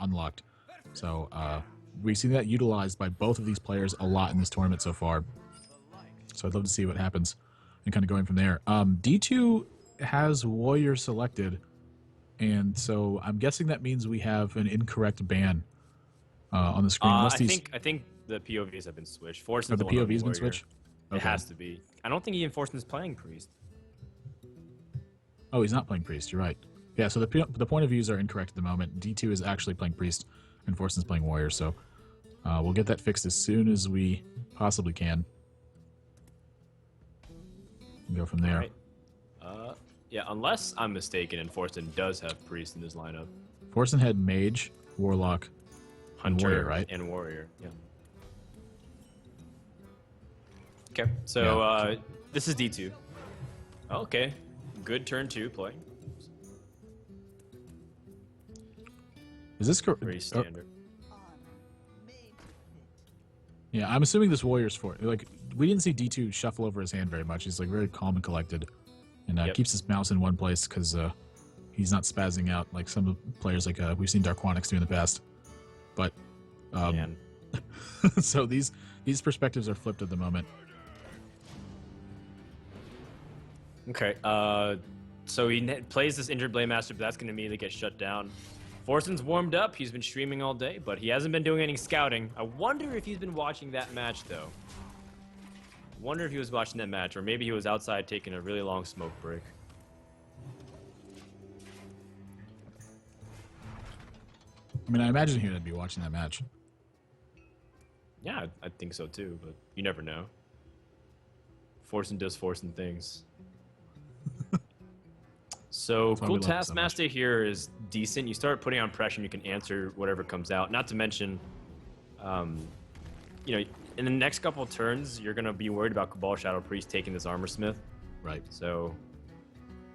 unlocked. So we've seen that utilized by both of these players a lot in this tournament so far. So I'd love to see what happens and kind of going from there. D2 has Warrior selected, and so I'm guessing that means we have an incorrect ban on the screen. I think the POVs have been switched. Forsen's the POVs been switched? Okay. It has to be. I don't think even Forsen's playing Priest. Oh, he's not playing Priest. You're right. Yeah, so the point of views are incorrect at the moment. D2 is actually playing Priest, and Forsen's playing Warrior, so we'll get that fixed as soon as we possibly can. And go from there. Right. Yeah, unless I'm mistaken, and Forsen does have Priest in his lineup. Forsen had Mage, Warlock, Hunter, and Warrior, right? And Warrior, yeah. Okay, so this is D2. Okay, good turn 2 play. Is this correct? Pretty standard. Yeah, I'm assuming this Warrior's for like we didn't see D2 shuffle over his hand very much. He's like very calm and collected, and keeps his mouse in one place because he's not spazzing out like some players like we've seen Darquanix do in the past. But so these perspectives are flipped at the moment. Okay, so he plays this injured Blade Master, but that's going to immediately get shut down. Forsen's warmed up. He's been streaming all day, but he hasn't been doing any scouting. I wonder if he's been watching that match, though. Wonder if he was watching that match, or maybe he was outside taking a really long smoke break. I mean, I imagine he would be watching that match. Yeah, I think so too, but you never know. Forsen does Forsen things. So cool Taskmaster here is decent. You start putting on pressure and you can answer whatever comes out. Not to mention, you know, in the next couple of turns, you're going to be worried about Cabal Shadow Priest taking this Armor Smith. Right. So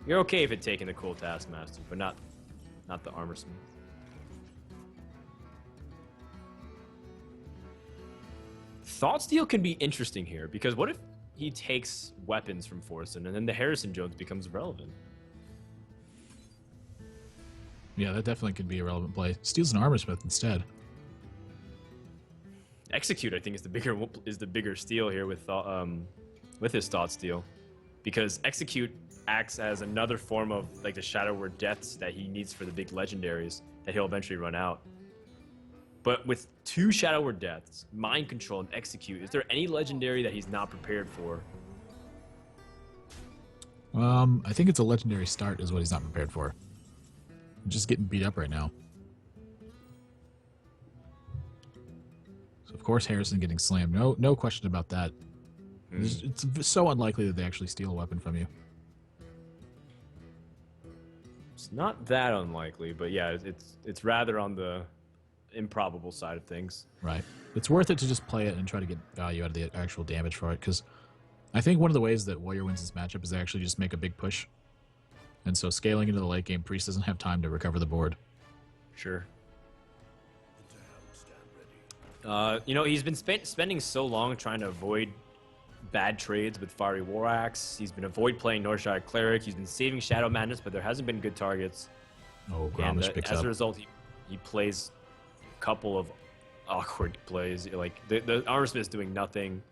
you're okay if it taking the cool Taskmaster, but not the Armor Smith. Thought Steal can be interesting here, because what if he takes weapons from Forsen and then the Harrison Jones becomes relevant? Yeah, that definitely could be a relevant play. Steals an Armor Smith instead. Execute, I think, is the bigger steal here with his Thought Steal, because Execute acts as another form of like the Shadow Word Deaths that he needs for the big legendaries that he'll eventually run out. But with 2 Shadow Word Deaths, Mind Control, and Execute, is there any legendary that he's not prepared for? I think it's a legendary start is what he's not prepared for. Just getting beat up right now. So of course Harrison getting slammed. No question about that. It's so unlikely that they actually steal a weapon from you. It's not that unlikely, but yeah, it's rather on the improbable side of things. Right. It's worth it to just play it and try to get value out of the actual damage for it, because I think one of the ways that Warrior wins this matchup is they actually just make a big push. And so scaling into the late game, Priest doesn't have time to recover the board. Sure. You know, he's been spending so long trying to avoid bad trades with Fiery War Axe. He's been avoid playing Northshire Cleric. He's been saving Shadow Madness, but there hasn't been good targets. Oh, Gromish picks up. As a result, he plays a couple of awkward plays. Like the Armor Smith's doing nothing.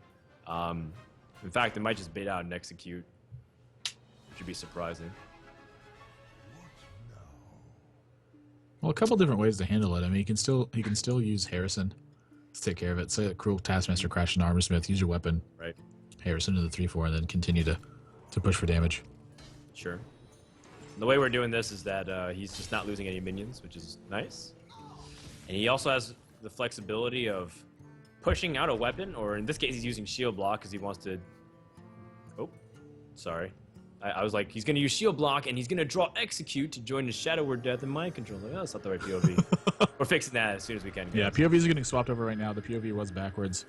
In fact, it might just bait out and execute. Should be surprising. Well, a couple different ways to handle it. I mean, he can still use Harrison to take care of it. Say a Cruel Taskmaster crash an Armor Smith, use your weapon. Right. Harrison to the 3/4, and then continue to push for damage. Sure. The way we're doing this is that he's just not losing any minions, which is nice. And he also has the flexibility of pushing out a weapon, or in this case, he's using Shield Block because he wants to... Oh, sorry. I was like, he's going to use Shield Block, and he's going to draw Execute to join his Shadow Word Death and Mind Control. Like, oh, that's not the right POV. We're fixing that as soon as we can. Yeah, POVs are getting swapped over right now. The POV was backwards.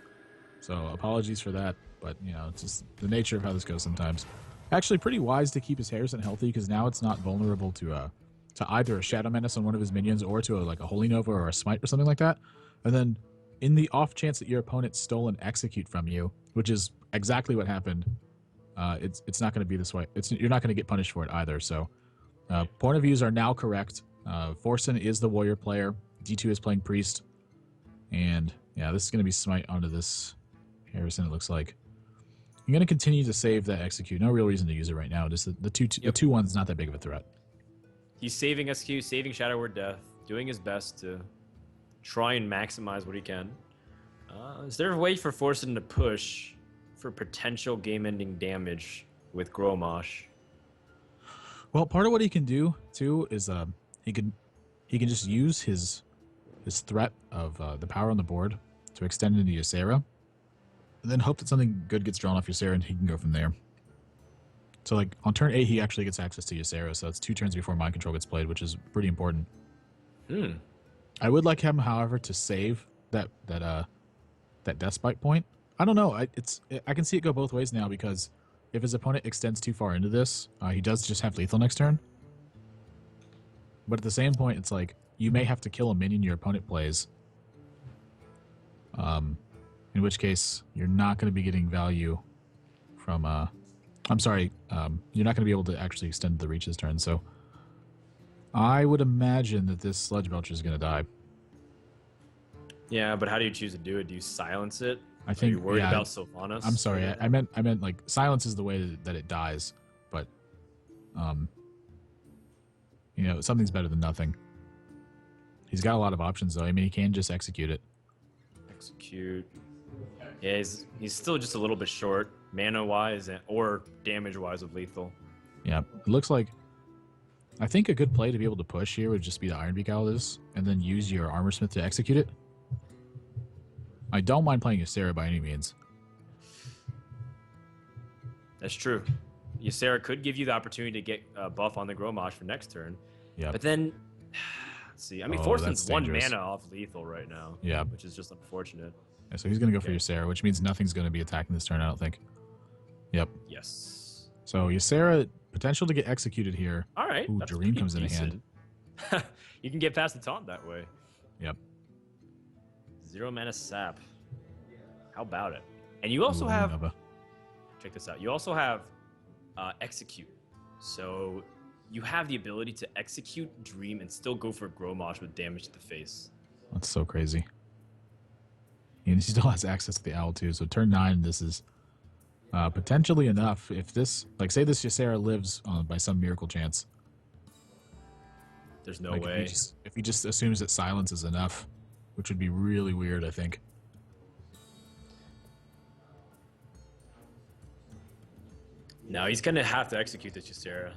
So apologies for that, but, you know, it's just the nature of how this goes sometimes. Actually, pretty wise to keep his Harrison healthy, because now it's not vulnerable to either a Shadow Menace on one of his minions or to like a Holy Nova or a Smite or something like that. And then in the off chance that your opponent stole an Execute from you, which is exactly what happened, it's not going to be this way. You're not going to get punished for it either. So point of views are now correct. Forsen is the Warrior player. D2 is playing Priest. And yeah, this is going to be smite onto this Harrison, it looks like. I'm going to continue to save that execute. No real reason to use it right now. Just the 2/1 is not that big of a threat. He's saving execute, saving Shadow Word Death, doing his best to try and maximize what he can. Is there a way for Forsen to push for potential game-ending damage with Gromosh? Well, part of what he can do too is he can just use his threat of the power on the board to extend into Ysera, and then hope that something good gets drawn off Ysera and he can go from there. So like on turn 8, he actually gets access to Ysera, so it's 2 turns before Mind Control gets played, which is pretty important. I would like him, however, to save that Death Spite point. I don't know. I can see it go both ways now, because if his opponent extends too far into this, he does just have lethal next turn. But at the same point, it's like you may have to kill a minion your opponent plays. In which case, you're not going to be getting value from... I'm sorry, you're not going to be able to actually extend the reach this turn, so... I would imagine that this Sludge Belcher is going to die. Yeah, but how do you choose to do it? Do you silence it? I think. Are you worried about Sylvanas? I'm sorry. I meant like silence is the way that it dies, but something's better than nothing. He's got a lot of options though. I mean, he can just execute it. Execute. Yeah, he's still just a little bit short, mana wise or damage wise of lethal. Yeah, it looks like. I think a good play to be able to push here would just be the Iron Beak out of this, and then use your Armorsmith to execute it. I don't mind playing Ysera by any means. That's true. Ysera could give you the opportunity to get a buff on the Gromosh for next turn. Yeah. But then, let's see. I mean, Forsen's 1 mana off lethal right now. Yeah. Which is just unfortunate. Yeah, so he's going to go for Ysera, which means nothing's going to be attacking this turn, I don't think. Yep. Yes. So Ysera, potential to get executed here. All right. Ooh, Dream comes in hand. You can get past the taunt that way. Yep. 0 mana sap. How about it? And you also have... Nova. Check this out. You also have execute. So you have the ability to execute Dream and still go for Gromosh with damage to the face. That's so crazy. And he still has access to the Owl too. So turn 9, this is potentially enough. If this, like, say this Ysera lives by some miracle chance. There's no way. If he just assumes that silence is enough, which would be really weird, I think. No, he's going to have to execute this Ysera.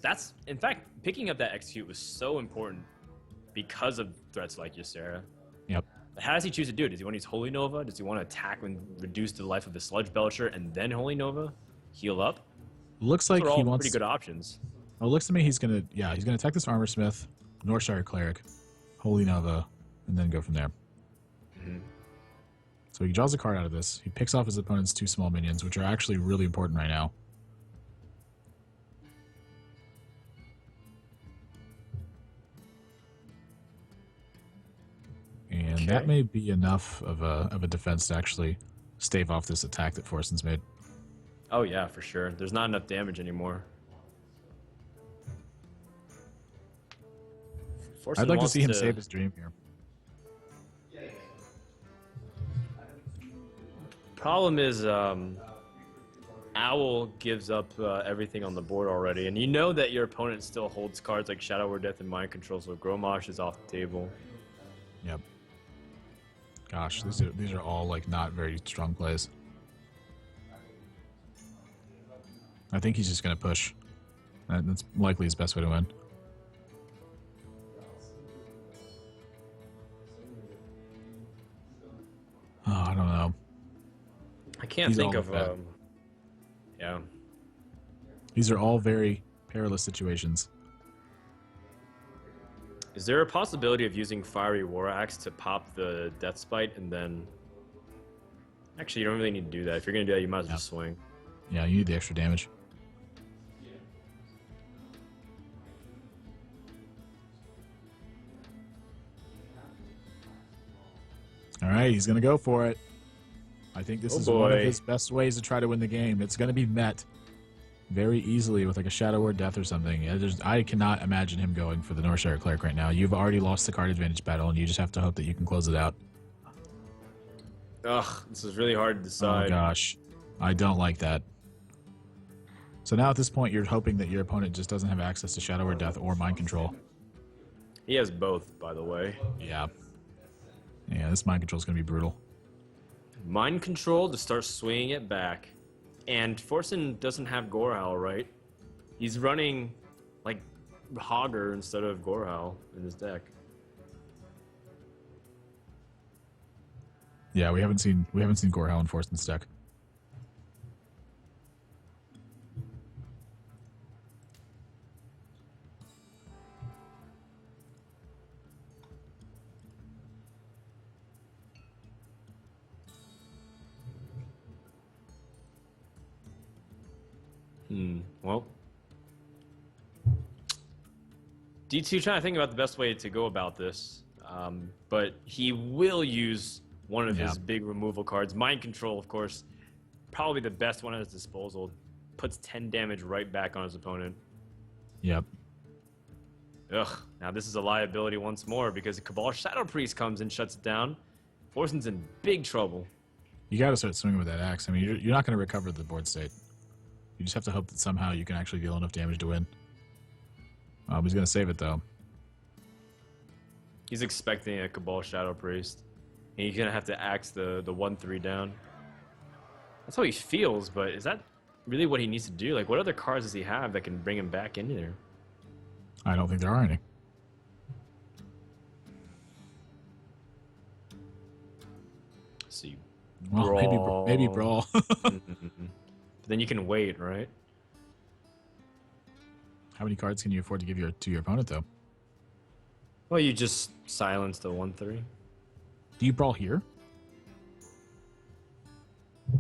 That's, in fact, picking up that execute was so important because of threats like Ysera. Yep. But how does he choose to do it? Does he want to use Holy Nova? Does he want to attack and reduce the life of the Sludge Belcher and then Holy Nova? Heal up? Looks like he wants... pretty good options. Well, it looks to me he's going to attack this Armorsmith, Northshire Cleric, Holy Nova, and then go from there. Mm-hmm. So he draws a card out of this. He picks off his opponent's 2 small minions, which are actually really important right now. And that may be enough of a defense to actually stave off this attack that Forsen's made. Oh yeah, for sure. There's not enough damage anymore. I'd like to see him save his Dream here. Problem is, Owl gives up everything on the board already, and you know that your opponent still holds cards like Shadow Word Death and Mind Control, so Gromosh is off the table. Yep. Gosh, these are all like not very strong plays. I think he's just going to push. That's likely his best way to win. Oh, I don't know. I can't think of... yeah. These are all very perilous situations. Is there a possibility of using Fiery War Axe to pop the Death Spite and then... Actually, you don't really need to do that. If you're going to do that, you might as well just swing. Yeah, you need the extra damage. All right, he's going to go for it. I think this is one of his best ways to try to win the game. It's going to be met. very easily with like a Shadow or Death or something. I cannot imagine him going for the Northshire Cleric right now. You've already lost the card advantage battle, and you just have to hope that you can close it out. Ugh, this is really hard to Oh decide. gosh, I don't like that. So now at this point, you're hoping that your opponent just doesn't have access to Shadow or Death or Mind Control. He has both, by the way. Yeah. Yeah, this Mind Control is going to be brutal. Mind Control to start swinging it back. And Forsen doesn't have Gorehowl, right? He's running like Hogger instead of Gorehowl in his deck. Yeah, we haven't seen Gorehowl in Forsen's deck. Well, D2 trying to think about the best way to go about this, but he will use one of his big removal cards. Mind Control, of course, probably the best one at his disposal. Puts 10 damage right back on his opponent. Yep. Ugh, now this is a liability once more because Cabal Shadow Priest comes and shuts it down. Forsen's in big trouble. You got to start swinging with that axe. I mean, you're not going to recover the board state. You just have to hope that somehow you can actually deal enough damage to win. He's going to save it, though. He's expecting a Cabal Shadow Priest. And he's going to have to axe the 1/3 down. That's how he feels, but is that really what he needs to do? Like, what other cards does he have that can bring him back in there? I don't think there are any. Let's see. Well, Brawl. maybe Brawl. Then you can wait, right? How many cards can you afford to give to your opponent, though? Well, you just silence the 1/3. Do you Brawl here? I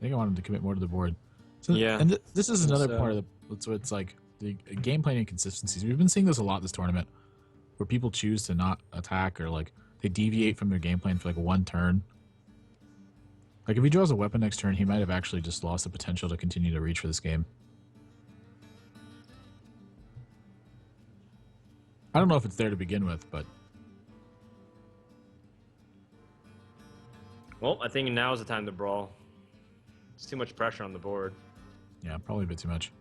think I want him to commit more to the board. So, Yeah. And this is another part of the... So it's like the game playing inconsistencies. We've been seeing this a lot this tournament, where people choose to not attack or like they deviate from their game plan for like one turn. Like if he draws a weapon next turn, he might have actually just lost the potential to continue to reach for this game. I don't know if it's there to begin with, but... Well, I think now is the time to brawl. It's too much pressure on the board. Yeah, probably a bit too much.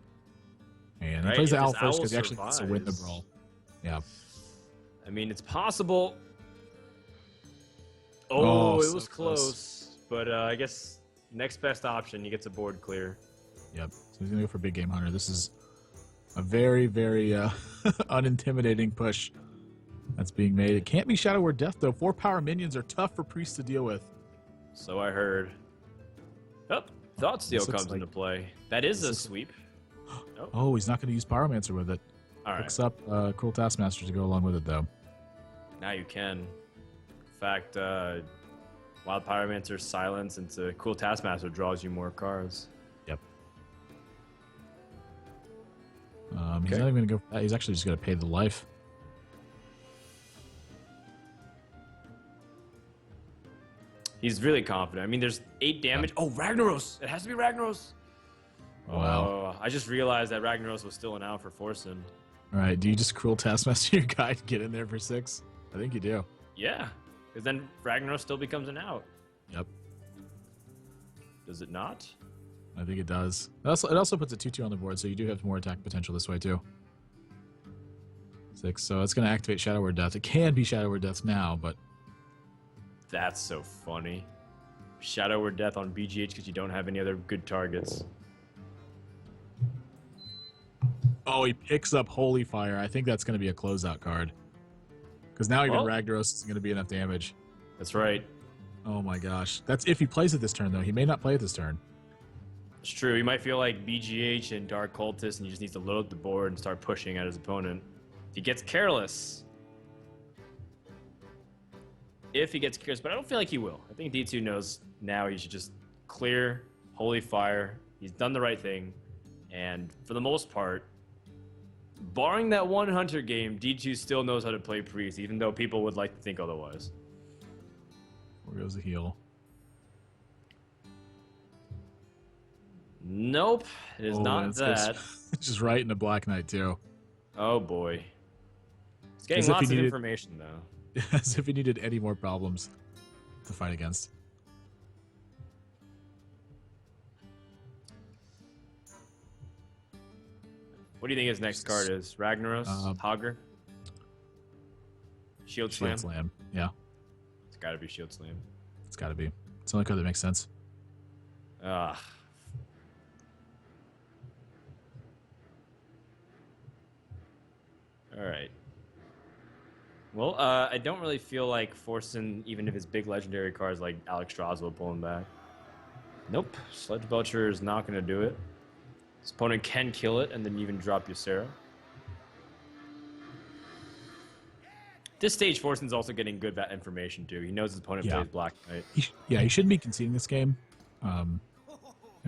And he Right, plays the if owl this first owl because he actually needs to win the survives. brawl. Yeah. I mean, it's possible. Oh, it so was close. But I guess next best option, he gets a board clear. Yep. So he's going to go for Big Game Hunter. This is a very, very unintimidating push that's being made. It can't be Shadow or Death, though. 4 power minions are tough for Priest to deal with. So I heard. Oh, Thought Steal This looks comes like- into play. That is a is- sweep. Oh, he's not going to use Pyromancer with it. All right. Picks up Cruel Taskmaster to go along with it, though. Now you can. In fact, Wild Pyromancer silence into Cool Taskmaster draws you more cards. Yep. He's Okay. not even going to go for that. He's actually just going to pay the life. He's really confident. I mean, there's 8 damage. Oh, Ragnaros! It has to be Ragnaros! Wow. Oh, I just realized that Ragnaros was still an out for Forsen. All right, do you just Cruel Taskmaster your guy to get in there for 6? I think you do. Yeah, because then Ragnaros still becomes an out. Yep. Does it not? I think it does. It also puts a 2/2 on the board, so you do have more attack potential this way, too. 6, so it's going to activate Shadow or Death. It can be Shadow or Death now, but... That's so funny. Shadow or Death on BGH because you don't have any other good targets. Oh, he picks up Holy Fire. I think that's going to be a closeout card. Because now even Well- Ragnaros isn't going to be enough damage. That's right. Oh my gosh. That's if he plays it this turn, though. He may not play it this turn. It's true. You might feel like BGH and Dark Cultist, and he just needs to load the board and start pushing at his opponent. If he gets careless. If he gets careless, but I don't feel like he will. I think D2 knows now he should just clear Holy Fire. He's done the right thing. And for the most part, barring that one Hunter game, D2 still knows how to play Priest, even though people would like to think otherwise. Where goes the heal? Nope, it is not that. It's just right into Black Knight too. Oh boy. It's getting As if lots he of needed- information though. As if he needed any more problems to fight against. What do you think his next card is? Ragnaros? Hogger? Shield Slam? Shield Slam. Yeah, It's gotta be Shield Slam. it's got to be. It's the only card that makes sense. Ah. Alright. Well, I don't really feel like Forsen, even if his big legendary cards like Alex Strauss will pull him back. Nope. Sledge Belcher is not going to do it. His opponent can kill it and then even drop Ysera. This stage, Forsen's also getting good information too. He knows his opponent plays Black Knight. He shouldn't be conceding this game. I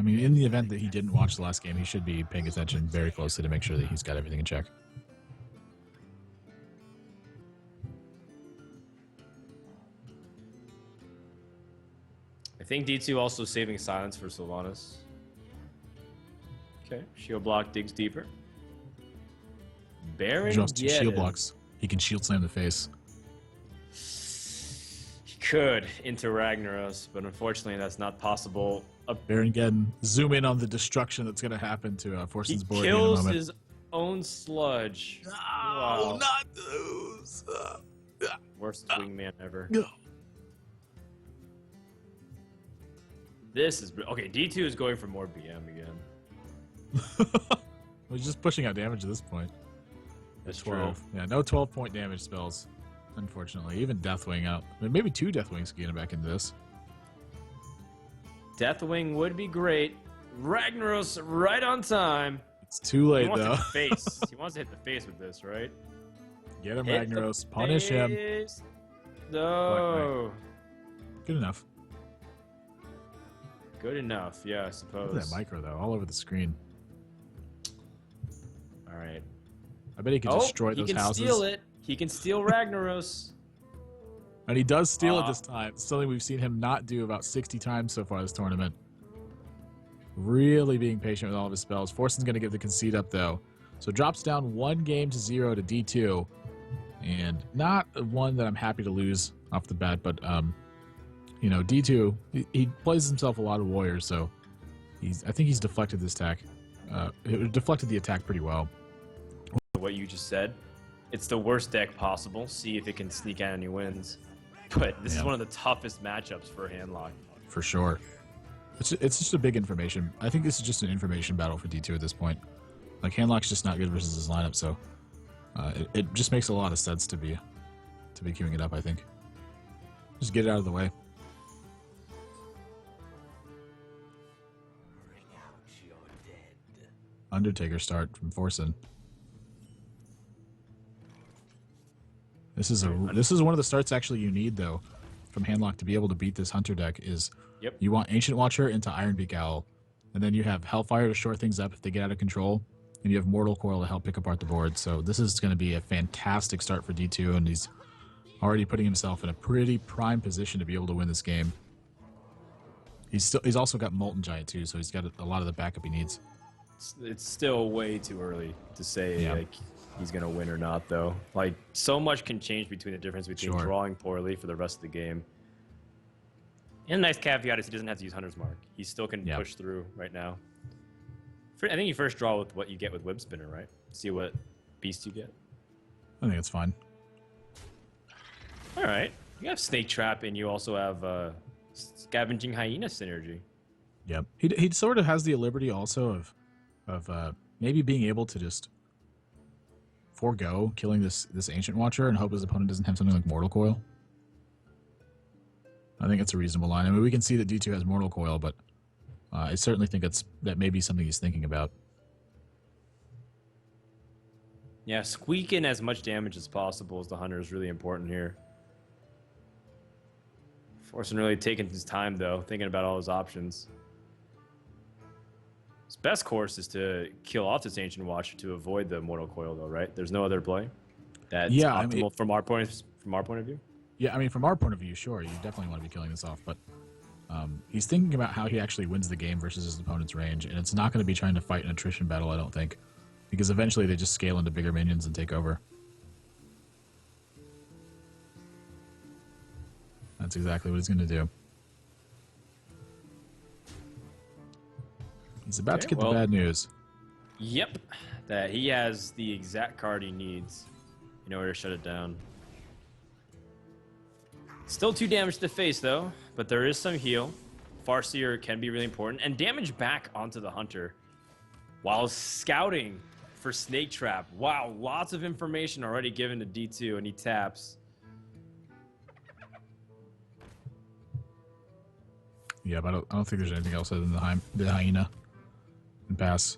mean, in the event that he didn't watch the last game, he should be paying attention very closely to make sure that he's got everything in check. I think D2 also saving silence for Sylvanas. Okay, shield block digs deeper. Baron Just shield blocks. He can shield slam the face. He could into Ragnaros, but unfortunately that's not possible. Baron again, zoom in on the destruction that's going to happen to Forsen's board He in a kills moment. his own sludge. No, Wow. not those. Worst wingman ever. No. This is okay. D2 is going for more BM again. He's just pushing out damage at this point. That's 12. Yeah, no 12-point damage spells, unfortunately. Even Deathwing out. Maybe 2 Deathwings can get back into this. Deathwing would be great. Ragnaros right on time. It's too late, He wants to though. hit the face. He wants to hit the face with this, right? Get him, Hit the Ragnaros. Punish him. face. No. Good enough. Good enough, yeah, I Look suppose. at that micro, though, all over the screen. All right. I bet he can destroy those he can houses. steal it. He can steal Ragnaros. And he does steal it this time. It's something we've seen him not do about 60 times so far this tournament. Really being patient with all of his spells. Forsen's going to give the concede up, though. So drops down 1-0 to D2. And not one that I'm happy to lose off the bat, but, you know, D2, he plays himself a lot of warriors, so I think he's deflected this attack. Deflected the attack pretty well. What you just said. It's the worst deck possible. See if it can sneak out any wins. But this is one of the toughest matchups for Handlock. For sure. It's just a big information. I think this is just an information battle for D2 at this point. Like, Handlock's just not good versus his lineup, so it just makes a lot of sense to be queuing it up, I think. Just get it out of the way. Undertaker start from Forsen. This is one of the starts actually you need, though, from Handlock to be able to beat this Hunter deck. Is you want Ancient Watcher into Ironbeak Owl, and then you have Hellfire to shore things up if they get out of control, and you have Mortal Coil to help pick apart the board. So this is going to be a fantastic start for D2, and he's already putting himself in a pretty prime position to be able to win this game. He's also got Molten Giant too, so he's got a lot of the backup he needs. It's still way too early to say like he's gonna win or not, though. Like, so much can change between the difference between drawing poorly for the rest of the game. And a nice caveat is he doesn't have to use Hunter's Mark. He still can push through right now. I think you first draw with what you get with Web Spinner, right? See what beast you get. I think it's fine. All right. You have Snake Trap, and you also have Scavenging Hyena synergy. Yep. He sort of has the liberty also of maybe being able to just forego killing this Ancient Watcher and hope his opponent doesn't have something like Mortal Coil. I think it's a reasonable line. I mean, we can see that D2 has Mortal Coil, but I certainly think that may be something he's thinking about. Yeah, squeak in as much damage as possible as the Hunter is really important here. Forsen really taking his time, though, thinking about all his options. His best course is to kill off this Ancient Watcher to avoid the Mortal Coil, though, right? There's no other play that's optimal from our point of view. Yeah, I mean, from our point of view, sure, you definitely want to be killing this off, but He's thinking about how he actually wins the game versus his opponent's range, and it's not going to be trying to fight an attrition battle, I don't think, because eventually they just scale into bigger minions and take over. That's exactly what he's going to do. He's about to get the bad news. Yep, that he has the exact card he needs in order to shut it down. Still 2 damage to the face, though, but there is some heal. Farseer can be really important, and damage back onto the Hunter while scouting for Snake Trap. Wow, lots of information already given to D2, and he taps. Yeah, but I don't think there's anything else other than the hyena and pass.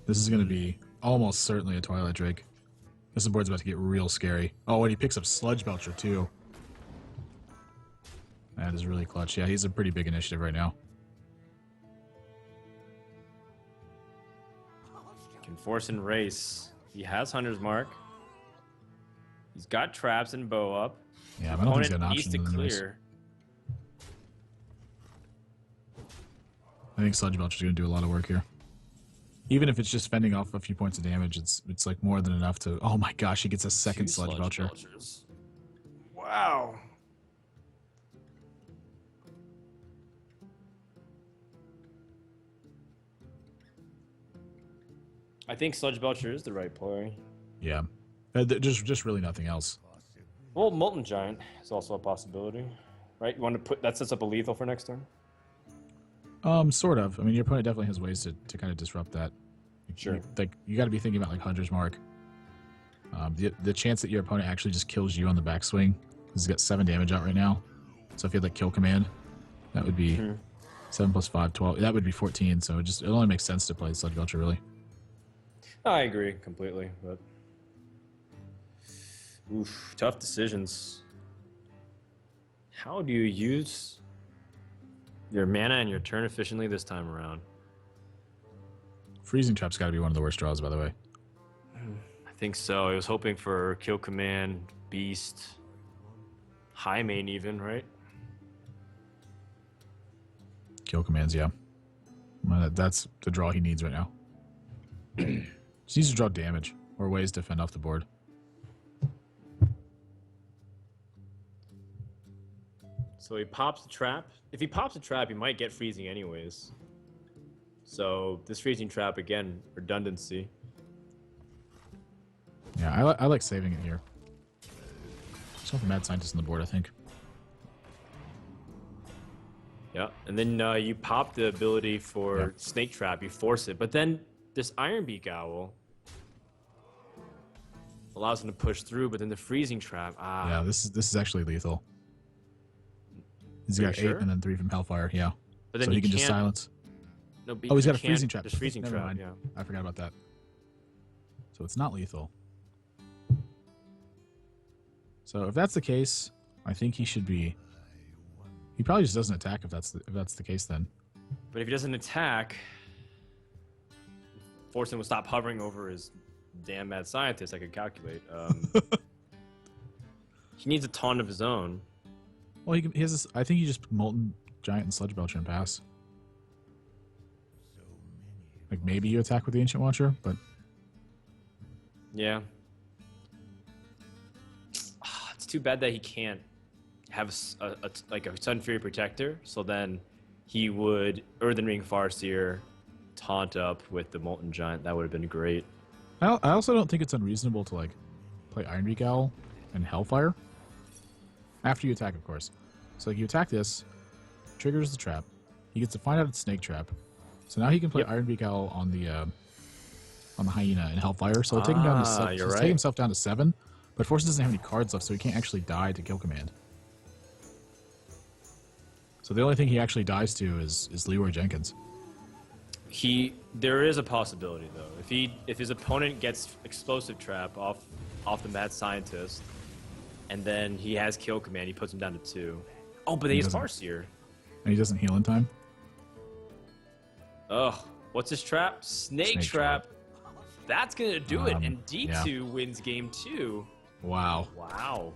This is going to be almost certainly a Twilight Drake. This board's about to get real scary. Oh, and he picks up Sludge Belcher, too. That is really clutch. Yeah, he's a pretty big initiative right now. Can Forsen race. He has Hunter's Mark. He's got traps and bow up. Yeah, but I don't think he's got an option to in the race. clear. I think Sludge Belcher's going to do a lot of work here. Even if it's just fending off a few points of damage, it's like more than enough to... Oh my gosh, he gets a second Sludge Belcher. Belchers. Wow. I think Sludge Belcher is the right play. Yeah. Just really nothing else. Well, Molten Giant is also a possibility, right? You want to put... That sets up a lethal for next turn? Sort of. I mean, your opponent definitely has ways to kind of disrupt that. Sure. You got to be thinking about like Hunter's Mark. The chance that your opponent actually just kills you on the backswing, because he's got 7 damage out right now. So if you had like kill command, that would be 7 plus 5, 12. That would be 14. So it only makes sense to play Sludge Belcher, really. I agree completely, but oof, tough decisions. How do you use your mana and your turn efficiently this time around? Freezing Trap's got to be one of the worst draws, by the way. I think so. I was hoping for kill command, beast, high main even, right? Kill commands, yeah. Well, that's the draw he needs right now. Just needs to draw damage or ways to fend off the board. So he pops the trap. If he pops the trap, he might get freezing anyways. So this freezing trap, again, redundancy. Yeah, I like saving it here. There's something Mad Scientist on the board, I think. Yeah, and then you pop the ability for Snake Trap, you force it, but then this Ironbeak Owl allows him to push through, but then the freezing trap, Yeah, this is actually lethal. He's got 8 and then 3 from Hellfire, yeah. But then so he can just silence. No, oh, he's got a freezing trap. There's freezing Never trap, mind. yeah. I forgot about that. So it's not lethal. So if that's the case, I think he should be... He probably just doesn't attack if that's the case then. But if he doesn't attack, Forsen will stop hovering over his damn Mad Scientist, I could calculate. He needs a taunt of his own. Well, he has this, I think he just Molten Giant and Sludge Belcher and pass. Like maybe you attack with the Ancient Watcher, but... Yeah. It's too bad that he can't have like a Sun Fury Protector, so then he would Earthen Ring Farseer taunt up with the Molten Giant. That would have been great. I also don't think it's unreasonable to like play Ironbeak Owl and Hellfire after you attack, of course. So like you attack this, triggers the trap. He gets to find out it's Snake Trap. So now he can play Ironbeak Owl on the Hyena and Hellfire. So it'll take him down to 7. Take himself down to 7. But Forsen doesn't have any cards left, so he can't actually die to kill command. So the only thing he actually dies to is Leroy Jenkins. There is a possibility though. If his opponent gets Explosive Trap off the Mad Scientist, and then he has kill command, he puts him down to 2. Oh, but he has Farseer. And he doesn't heal in time. Ugh. What's his trap? Snake Trap. That's gonna do it, and D2 wins game 2. Wow. Wow.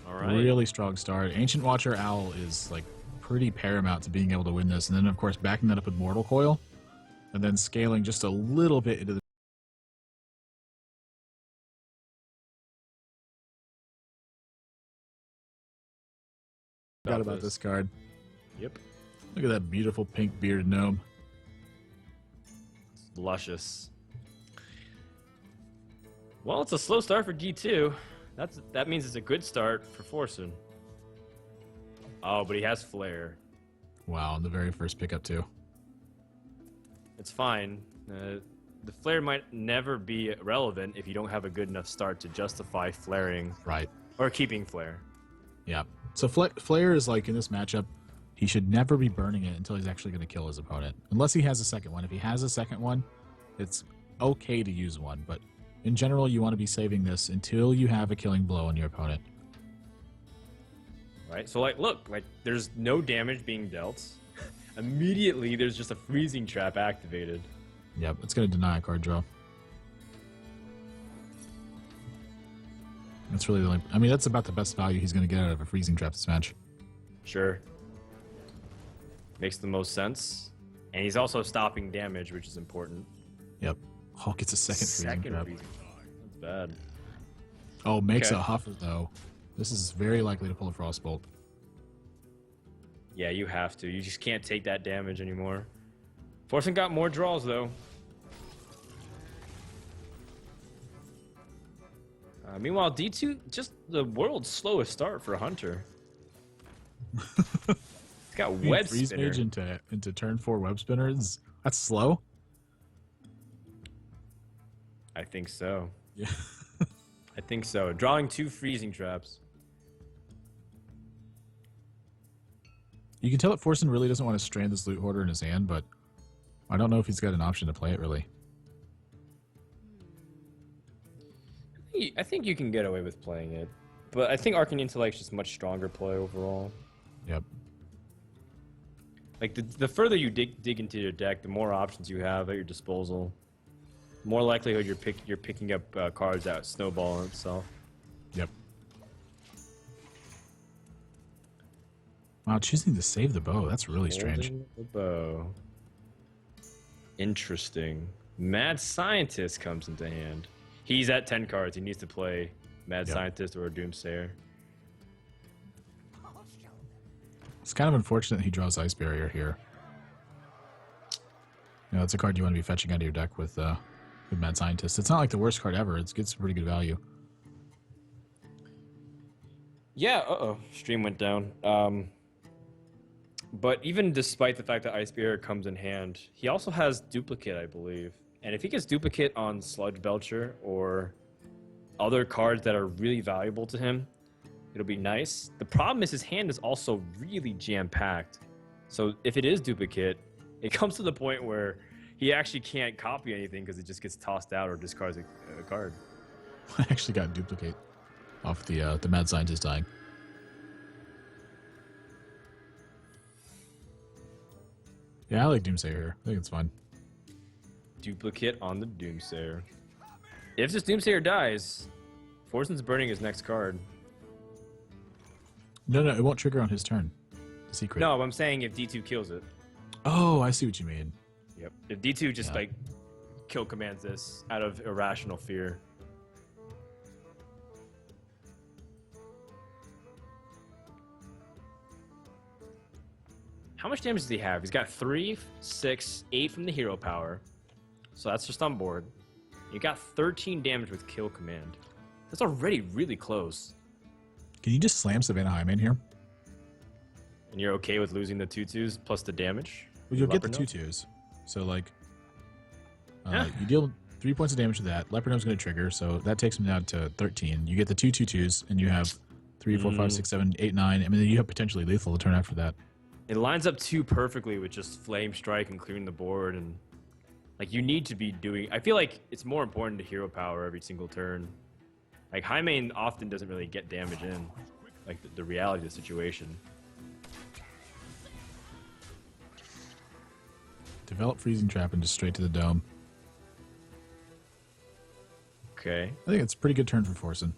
All right. Really strong start. Ancient Watcher Owl is like pretty paramount to being able to win this. And then, of course, backing that up with Mortal Coil, and then scaling just a little bit into the... Forgot about this card. Yep. Look at that beautiful pink bearded gnome. It's luscious. Well, it's a slow start for D2. That means it's a good start for Forsen. Oh, but he has Flare. Wow, on the very first pickup, too. It's fine. The Flare might never be relevant if you don't have a good enough start to justify flaring. Right. Or keeping Flare. Yeah. So Flare is like, in this matchup, he should never be burning it until he's actually going to kill his opponent. Unless he has a second one. If he has a second one, it's okay to use one. But in general, you want to be saving this until you have a killing blow on your opponent. Right? So, like, look, like, there's no damage being dealt. Immediately, there's just a freezing trap activated. Yep, it's going to deny a card draw. That's really the only... I mean, that's about the best value he's going to get out of a freezing trap this match. Sure. Makes the most sense. And he's also stopping damage, which is important. Yep. Oh, gets a second freezing trap. That's bad. Oh, makes a Huffer, though. This is very likely to pull a Frostbolt. Yeah, you have to. You just can't take that damage anymore. Forsen got more draws, though. Meanwhile, D2, just the world's slowest start for Hunter. He's got Web Freeze Spinner. Mage into turn 4 Web Spinners? That's slow? I think so. Yeah. I think so. Drawing 2 freezing traps. You can tell that Forsen really doesn't want to strand this Loot Hoarder in his hand, but I don't know if he's got an option to play it, really. I think you can get away with playing it. But I think Arcane Intellect's just much stronger play overall. Yep. Like, the further you dig into your deck, the more options you have at your disposal. The more likelihood you're picking up cards that snowball on itself. Yep. Wow, choosing to save the bow. That's really strange. Holding the bow. Interesting. Mad Scientist comes into hand. He's at 10 cards. He needs to play Mad Scientist or a Doomsayer. It's kind of unfortunate he draws Ice Barrier here. You know, it's a card you want to be fetching out of your deck with Mad Scientist. It's not like the worst card ever. It gets pretty good value. Yeah, stream went down. But even despite the fact that Ice Barrier comes in hand, he also has Duplicate, I believe. And if he gets Duplicate on Sludge Belcher or other cards that are really valuable to him, it'll be nice. The problem is his hand is also really jam-packed. So if it is Duplicate, it comes to the point where he actually can't copy anything because it just gets tossed out or discards a card. I actually got Duplicate off the Mad Scientist dying. Yeah, I like Doomsayer here. I think it's fun. Duplicate on the Doomsayer. If this Doomsayer dies, Forsen's burning his next card. No, it won't trigger on his turn. The secret. No, I'm saying if D2 kills it. Oh, I see what you mean. Yep. If D2 just like kill commands this out of irrational fear. How much damage does he have? He's got 3, 6, 8 from the hero power. So that's just on board. You got 13 damage with kill command. That's already really close. Can you just slam Savannah Highmane in here? And you're okay with losing the 2/2s plus the damage? Well, you'll get the 2/2s. So, like, you deal 3 points of damage to that. Leopard Gnome's going to trigger, so that takes him down to 13. You get the 2/2s, and you have 3, 4, 5, 6, 7, 8, 9. I mean, you have potentially lethal to turn after that. It lines up too perfectly with just Flame Strike and clearing the board, and like you need to be doing. I feel like it's more important to hero power every single turn. Like Highmane often doesn't really get damage in, like the reality of the situation. Develop Freezing Trap and just straight to the dome. Okay. I think it's a pretty good turn for Forsen.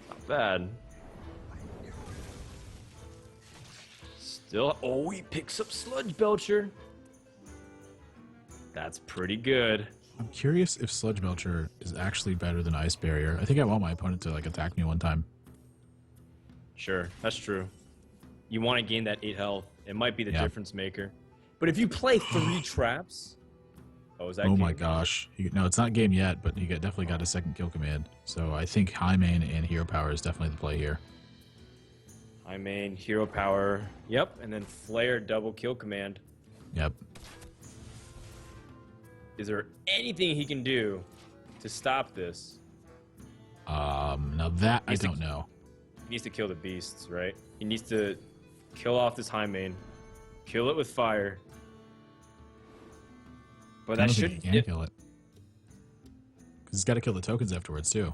Not bad. Still, oh, he picks up Sludge Belcher. That's pretty good. I'm curious if Sludge Belcher is actually better than Ice Barrier. I think I want my opponent to like attack me one time. Sure, that's true. You want to gain that 8 health. It might be the Yeah. difference maker. But if you play 3 traps... Oh, is that Oh game? my gosh. No, it's not game yet, but he definitely got a second kill command. So I think High Main and Hero Power is definitely the play here. High main, hero power. Yep, and then Flare double kill command. Yep. Is there anything he can do to stop this? Now that I don't know. He needs to kill the beasts, right? He needs to kill off this high main, kill it with fire. But I that don't think should he can kill it. Because he's got to kill the tokens afterwards, too.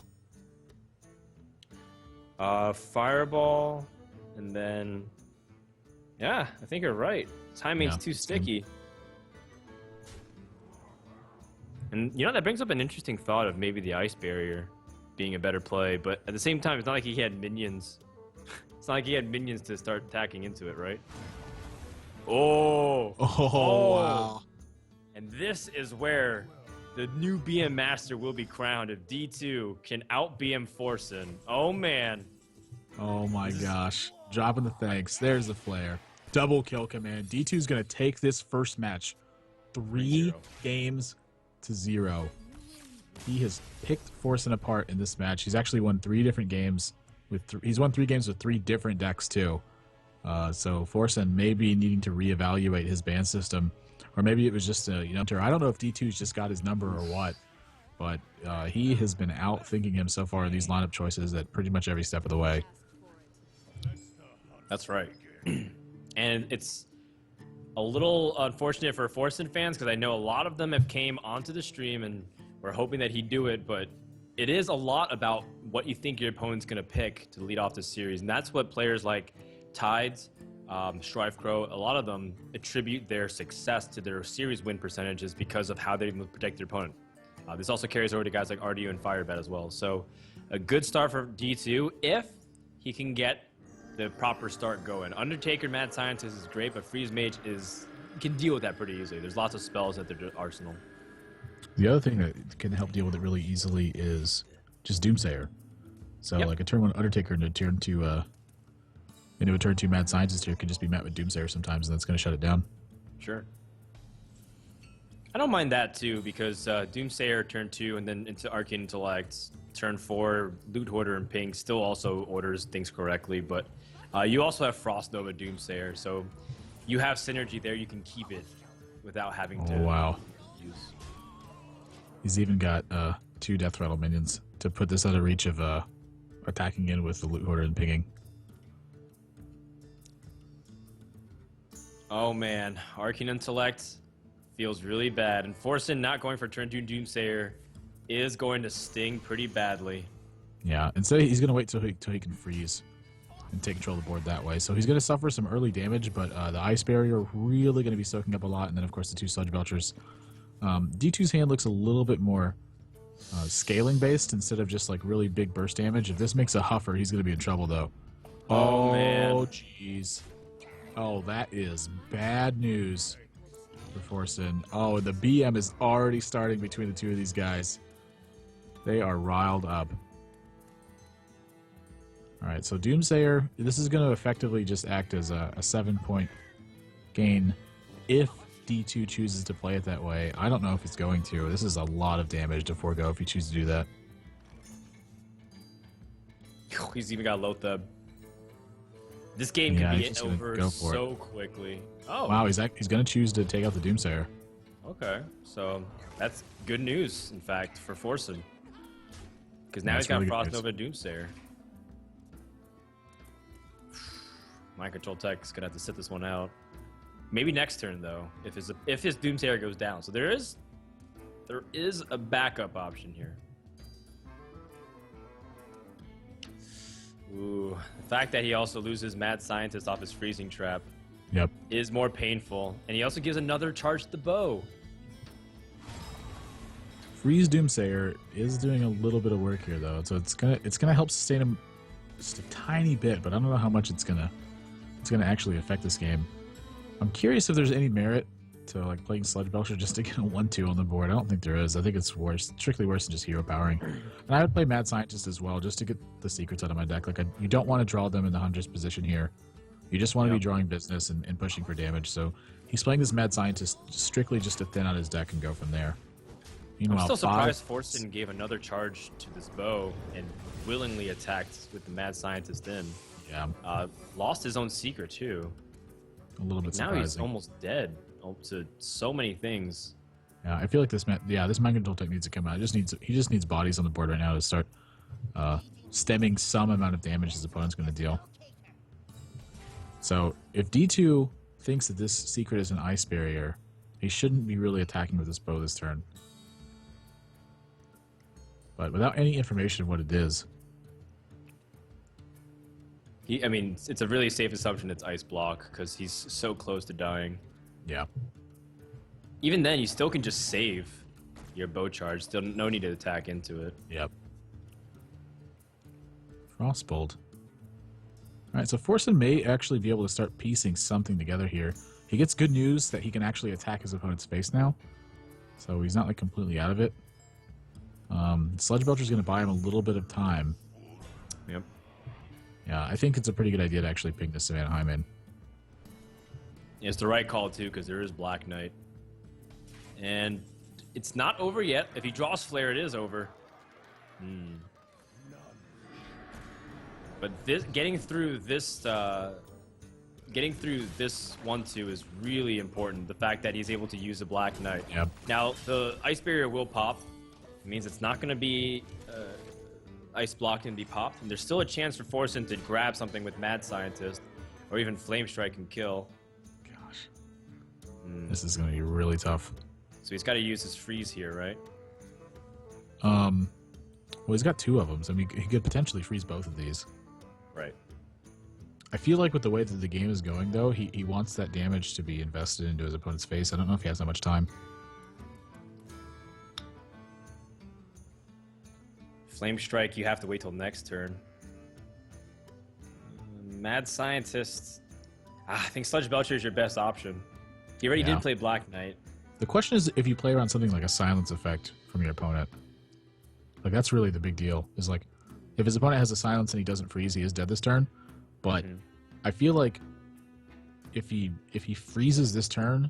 Fireball, and then... Yeah, I think you're right. High main's Yeah, too same. sticky. And, you know, that brings up an interesting thought of maybe the ice barrier being a better play, but at the same time, it's not like he had minions. It's not like he had minions to start attacking into it, right? Oh! Oh, wow. And this is where the new BM Master will be crowned if D2 can out BM Forsen. Oh, man. Oh my gosh. Dropping the thanks. There's the flare. Double kill command. D2's going to take this first match 3 games to 0. He has picked Forsen apart in this match. He's actually won 3 different games. He's won 3 games with 3 different decks, too. So Forsen may be needing to reevaluate his ban system. Or maybe it was just a, I don't know if D2's just got his number or what. But he has been outthinking him so far in these lineup choices at pretty much every step of the way. That's right. And it's a little unfortunate for Forsen fans because I know a lot of them have came onto the stream and we're hoping that he'd do it, but it is a lot about what you think your opponent's going to pick to lead off the series. And that's what players like Tides, Strife Crow, a lot of them attribute their success to their series win percentages because of how they protect their opponent. This also carries over to guys like RDU and Firebet as well. So a good start for D2 if he can get the proper start going. Undertaker, Mad Scientist is great, but Freeze Mage can deal with that pretty easily. There's lots of spells at their arsenal. The other thing that can help deal with it really easily is just Doomsayer. So like a turn 1 Undertaker into a turn 2 Mad Scientist here could just be met with Doomsayer sometimes, and that's going to shut it down. Sure. I don't mind that too, because Doomsayer turn 2 and then into Arcane Intellect, turn 4, Loot Hoarder and Ping still also orders things correctly, but you also have Frost Nova Doomsayer, so you have synergy there. You can keep it without having to use. He's even got 2 Death Rattle minions to put this out of reach of attacking in with the Loot Hoarder and pinging. Oh man, Arcane Intellect feels really bad, and Forsen not going for turn 2 Doomsayer is going to sting pretty badly. Yeah, and so he's going to wait till he can freeze and take control of the board that way. So he's going to suffer some early damage, but the Ice Barrier really going to be soaking up a lot, and then of course the 2 Sludge Belchers. D2's hand looks a little bit more scaling based instead of just like really big burst damage. If this makes a Huffer, he's going to be in trouble though. Oh man. Jeez. Oh, that is bad news for Forsen. Oh, and the BM is already starting between the 2 of these guys. They are riled up. All right, so Doomsayer, this is going to effectively just act as a 7-point gain if D2 chooses to play it that way. I don't know if it's going to. This is a lot of damage to forego if you choose to do that. He's even got Lothab. This game can be over so quickly. Oh. Wow, he's going to choose to take out the Doomsayer. Okay, so that's good news, in fact, for Forsen. Because now he's got really Frost Nova Doomsayer. Mind Control Tech is going to have to sit this one out. Maybe next turn, though, if his Doomsayer goes down. So there is a backup option here. Ooh, the fact that he also loses Mad Scientist off his freezing trap is more painful. And he also gives another charge to the bow. Freeze Doomsayer is doing a little bit of work here though. So it's gonna help sustain him just a tiny bit, but I don't know how much it's gonna it's going to actually affect this game. I'm curious if there's any merit to like playing Sludge Belcher just to get a 1-2 on the board. I don't think there is. I think it's worse, strictly worse than just hero powering. And I would play Mad Scientist as well, just to get the secrets out of my deck. Like you don't want to draw them in the Hunter's position here. You just want to be drawing business and pushing for damage. So he's playing this Mad Scientist strictly just to thin out his deck and go from there. Meanwhile, I'm still surprised Forsen gave another charge to this bow and willingly attacked with the Mad Scientist in. Yeah. Lost his own secret too. A little bit surprising. Now he's almost dead to so many things. Yeah, I feel like this mind control tech needs to come out. He just needs bodies on the board right now to start stemming some amount of damage his opponent's going to deal. So if D2 thinks that this secret is an ice barrier, he shouldn't be really attacking with this bow this turn. But without any information of what it is, I mean, it's a really safe assumption it's ice block because he's so close to dying. yeah. Even then, you still can just save your bow charge. Still, no need to attack into it. Yep. Frostbolt. Alright, so Forsen may actually be able to start piecing something together here. He gets good news that he can actually attack his opponent's face now. So he's not like completely out of it. Sludge Belcher's going to buy him a little bit of time. Yep. Yeah, I think it's a pretty good idea to actually ping the Savannah Hyman. Yeah, it's the right call, too, because there is Black Knight. And it's not over yet. If he draws Flare, it is over. But getting through this 1-2 is really important. The fact that he's able to use a Black Knight. Yep. Now, the Ice Barrier will pop. It means it's not going to be ice blocked and be popped. And there's still a chance for Forsen to grab something with Mad Scientist, or even Flame Strike and kill. Gosh. This is going to be really tough. So he's got to use his freeze here, right? Well, he's got two of them, so I mean, he could potentially freeze both of these. Right. I feel like with the way that the game is going, though, he wants that damage to be invested into his opponent's face. I don't know if he has that much time. Flame Strike, you have to wait till next turn. Mad Scientist. I think Sludge Belcher is your best option. He already did play Black Knight. The question is if you play around something like a silence effect from your opponent. Like, that's really the big deal. Is like, if his opponent has a silence and he doesn't freeze, he is dead this turn. But I feel like if he freezes this turn,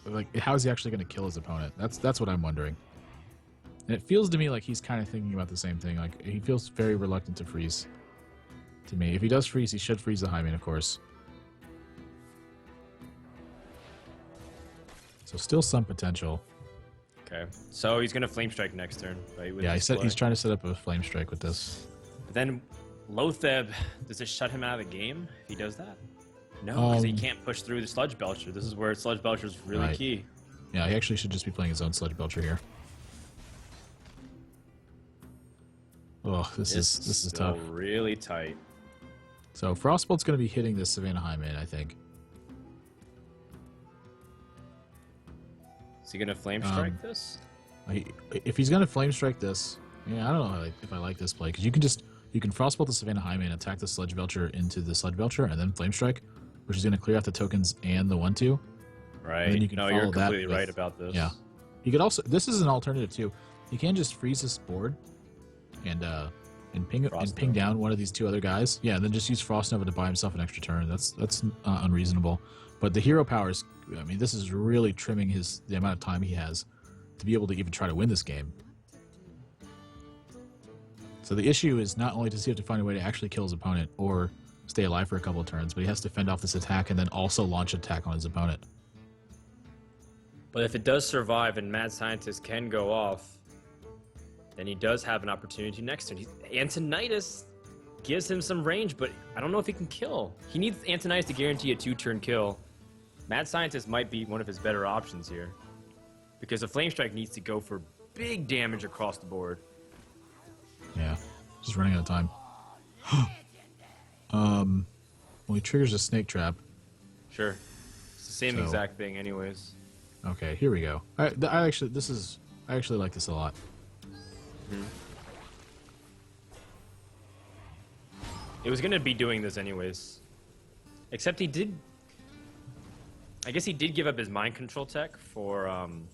like, how is he actually going to kill his opponent? That's what I'm wondering. And it feels to me like he's kind of thinking about the same thing. Like, he feels very reluctant to freeze. To me, if he does freeze, he should freeze the Hymen, of course. So still some potential. Okay, so he's gonna Flame Strike next turn, right? Yeah, he's trying to set up a Flame Strike with this. But then Lotheb, does it shut him out of the game if he does that? No, because he can't push through the Sludge Belcher. This is where Sludge Belcher is really key. Yeah, he actually should just be playing his own Sludge Belcher here. Oh, this is tough. Really tight. So Frostbolt's going to be hitting this Savannah Hymen, I think. Is he gonna Flame Strike this? If he's gonna Flame Strike this, yeah, I don't know if I like this play, because you can Frostbolt the Savannah Hymen, attack the Sludge Belcher into the Sludge Belcher, and then Flame Strike, which is gonna clear out the tokens and the 1-2. Right. And then you can you're completely with, right about this. Yeah. You could also, this is an alternative too. You can just freeze this board and ping down one of these two other guys. Yeah, and then just use Frost Nova to buy himself an extra turn. That's unreasonable. But the hero powers, I mean, this is really trimming the amount of time he has to be able to even try to win this game. So the issue is not only does he have to find a way to actually kill his opponent or stay alive for a couple of turns, but he has to fend off this attack and then also launch an attack on his opponent. But if it does survive and Mad Scientist can go off, then he does have an opportunity next turn. Antonidas gives him some range, but I don't know if he can kill. He needs Antonidas to guarantee a 2-turn kill. Mad Scientist might be one of his better options here, because a Flame Strike needs to go for big damage across the board. Yeah, just running out of time. Well, he triggers a Snake Trap. Sure, it's the same exact thing, anyways. Okay, here we go. I actually like this a lot. It was gonna be doing this anyways. Except he did. I guess he did give up his mind control tech for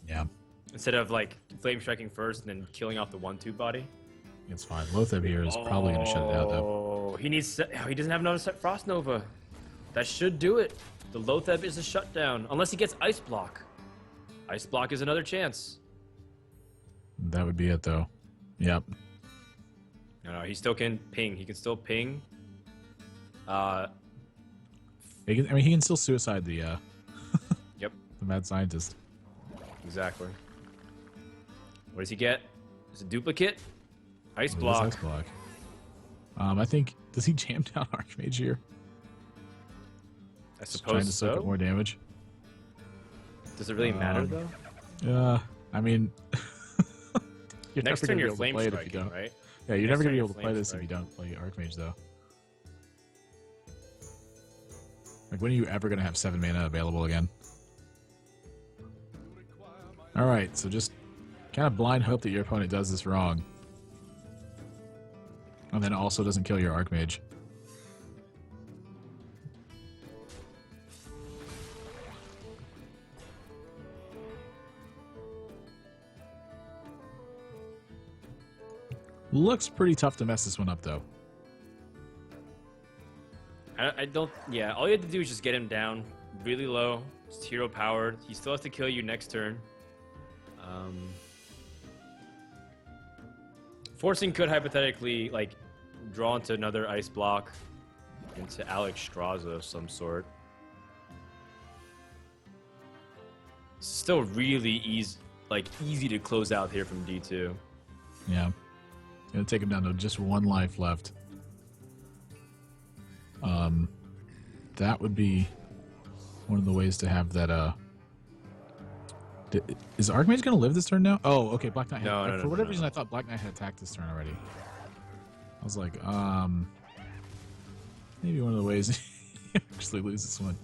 Yeah, instead of like flame striking first and then killing off the 1/2 body. it's fine. Lotheb here is probably going to shut it out, though. Oh, he needs. He doesn't have another set Frost Nova. That should do it. The Lotheb is a shutdown unless he gets Ice Block. Ice Block is another chance. That would be it, though. Yep. No, he still can ping. He can still ping. He can still suicide the Yep. the mad scientist. Exactly. What does he get? It's a duplicate. Ice It is Block. Ice block. I think, does he jam down Archmage here? I Just trying suppose to soak so. up more damage. Does it really matter though? I mean, you're Next never turn gonna be you're able to flame play it if you striking, don't. right? Yeah, you're Next never gonna turn be you're able to play flame this if you striking. don't play Archmage, though. Like, when are you ever gonna have 7 mana available again? All right, so just kind of blind hope that your opponent does this wrong, and then also doesn't kill your Archmage. Looks pretty tough to mess this one up, though. I don't. Yeah, all you have to do is just get him down really low. Just hero powered. He still has to kill you next turn. Forsen could hypothetically like draw into another ice block into Alex Straza of some sort. Still really easy to close out here from D2. Yeah. Gonna take him down to just 1 life left. That would be one of the ways to have that, is Archmage gonna live this turn now? Oh, okay, Black Knight No, had, no, for no, whatever no. reason I thought Black Knight had attacked this turn already. I was like, maybe one of the ways he actually loses this one.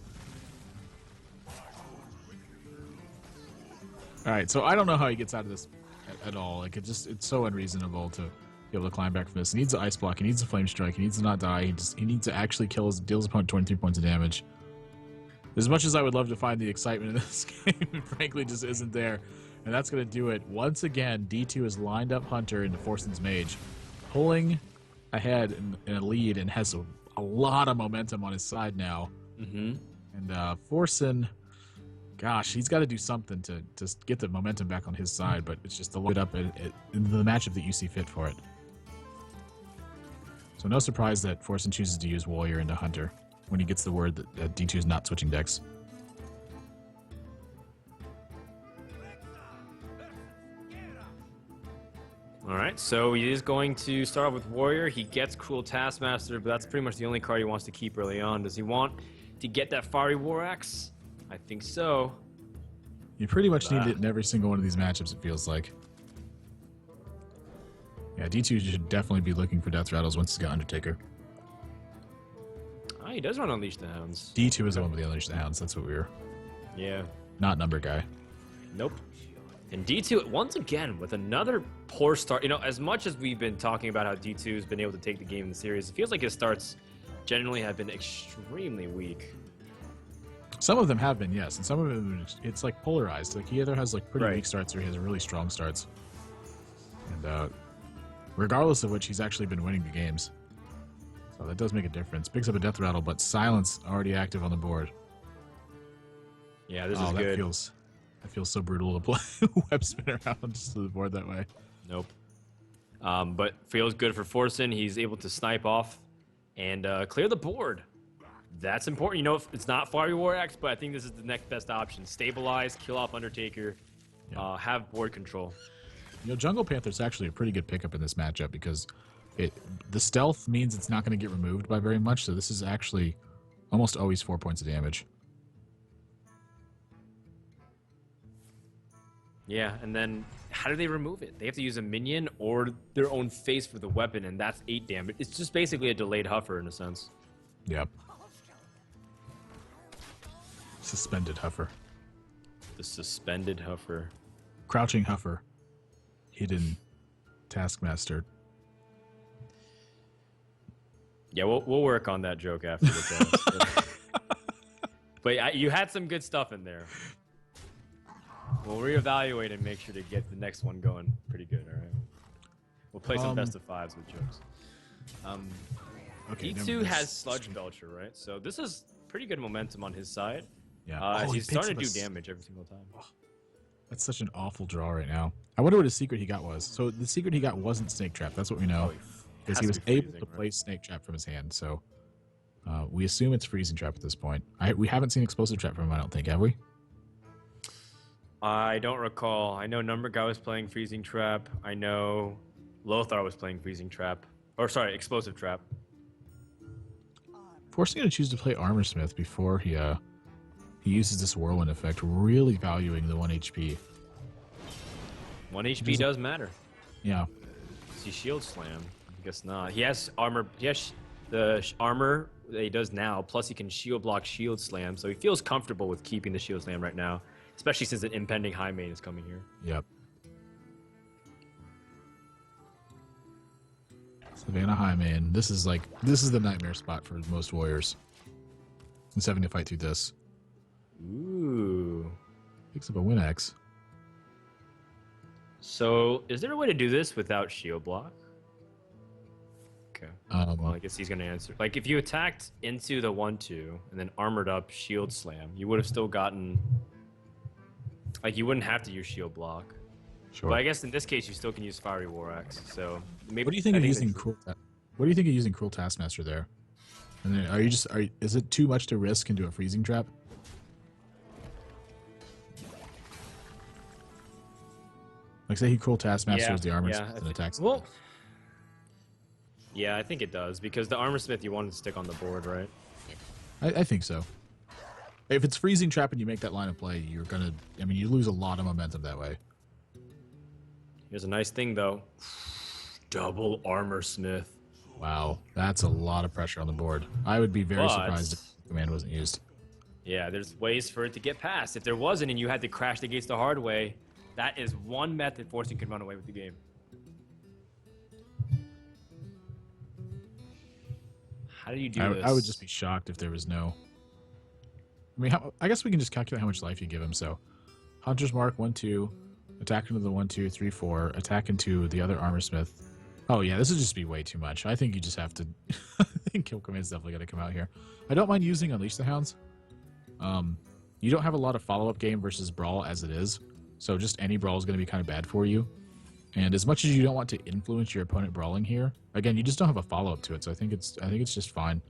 Alright, so I don't know how he gets out of this at all. Like, it's so unreasonable to be able to climb back from this. He needs an Ice Block, he needs a Flame Strike, he needs to not die, he needs to actually deal his opponent 23 points of damage. As much as I would love to find the excitement in this game, it frankly just isn't there. And that's going to do it. Once again, D2 has lined up Hunter into Forsen's Mage, pulling ahead in a lead and has a lot of momentum on his side now. Mm-hmm. And Forsen, gosh, he's got to do something to just get the momentum back on his side, but it's just to load up in the matchup that you see fit for it. So no surprise that Forsen chooses to use Warrior into Hunter when he gets the word that D2 is not switching decks. All right, so he is going to start off with Warrior. He gets Cruel Taskmaster, but that's pretty much the only card he wants to keep early on. Does he want to get that Fiery War Axe? I think so. You pretty much need it in every single one of these matchups, it feels like. Yeah, D2 should definitely be looking for Death Rattles once he's got Undertaker. Ah, he does run Unleash the Hounds. D2 is the one with the Unleash the Hounds. That's what we were. Yeah. Not Number Guy. Nope. And D2, once again, with another poor start. You know, as much as we've been talking about how D2 has been able to take the game in the series, it feels like his starts generally have been extremely weak. Some of them have been, yes. And some of them, it's like polarized. Like, he either has like pretty Right. weak starts or he has really strong starts. And regardless of which, he's actually been winning the games. So that does make a difference. Picks up a Death Rattle, but Silence already active on the board. Yeah, this Oh, is that good. That feels so brutal to play Web Spin around just to the board that way. Nope. But feels good for Forsen. He's able to snipe off and clear the board. That's important. You know, it's not Fiery War Axe, but I think this is the next best option. Stabilize, kill off Undertaker, have board control. You know, Jungle Panther's actually a pretty good pickup in this matchup because the stealth means it's not going to get removed by very much, so this is actually almost always 4 points of damage. Yeah, and then how do they remove it? They have to use a minion or their own face for the weapon, and that's 8 damage. It's just basically a delayed Huffer in a sense. Yep. Suspended Huffer. The suspended Huffer. Crouching Huffer. Hidden Taskmaster. Yeah, we'll work on that joke after the cast. But you had some good stuff in there. We'll reevaluate and make sure to get the next one going pretty good, all right? We'll play some best of fives with jokes. Okay, D2 has Sludge Belcher, right? So this is pretty good momentum on his side. Yeah. As he he's starting to picks do up damage every single time. That's such an awful draw right now. I wonder what his secret he got was. So the secret he got wasn't Snake Trap. That's what we know. Because he was able to play Snake Trap from his hand. So we assume it's Freezing Trap at this point. We haven't seen Explosive Trap from him, I don't think, have we? I don't recall. I know Number Guy was playing Freezing Trap. I know Lothar was playing Freezing Trap. Or sorry, Explosive Trap. Forsen going to choose to play Armor Smith before he uses this Whirlwind effect, really valuing the 1 HP. 1 HP does matter. Yeah. Does he Shield Slam? I guess not. He has armor. He has the armor that he does now, plus he can Shield Block, Shield Slam, so he feels comfortable with keeping the Shield Slam right now, especially since an impending high main is coming here. Yep. Savannah High main. This is the nightmare spot for most warriors. He's having to fight through this. Ooh. Picks up a Win-X. So, is there a way to do this without Shield Block? Okay. Well, I guess he's going to answer. Like, if you attacked into the 1-2 and then armored up Shield Slam, you would have still gotten... Like, you wouldn't have to use Shield Block. Sure. But I guess in this case, you still can use Fiery War Axe. So, maybe... What do you think of using Cruel Taskmaster there? And then is it too much to risk into a Freezing Trap? Like, say he Cruel Taskmaster as the Armor Smith and attacks. Well, yeah, I think it does, because the Armor Smith you want to stick on the board, right? I think so. If it's Freezing Trap and you make that line of play, you're gonna... I mean, you lose a lot of momentum that way. Here's a nice thing, though. Double Armor Smith. Wow, that's a lot of pressure on the board. I would be very surprised if the command wasn't used. Yeah, there's ways for it to get past. If there wasn't and you had to crash the gates the hard way, that is one method Forsen can run away with the game. How do you do this? I would just be shocked if there was no... I mean, I guess we can just calculate how much life you give him. So, Hunter's Mark, 1-2, attack into the 1-2, 3-4, attack into the other Armor Smith. Oh yeah, this would just be way too much. I think you just have to... I think Kill Command's definitely got to come out here. I don't mind using Unleash the Hounds. You don't have a lot of follow-up game versus Brawl as it is, so just any Brawl is going to be kind of bad for you. And as much as you don't want to influence your opponent brawling here, again, you just don't have a follow-up to it, so I think it's just fine.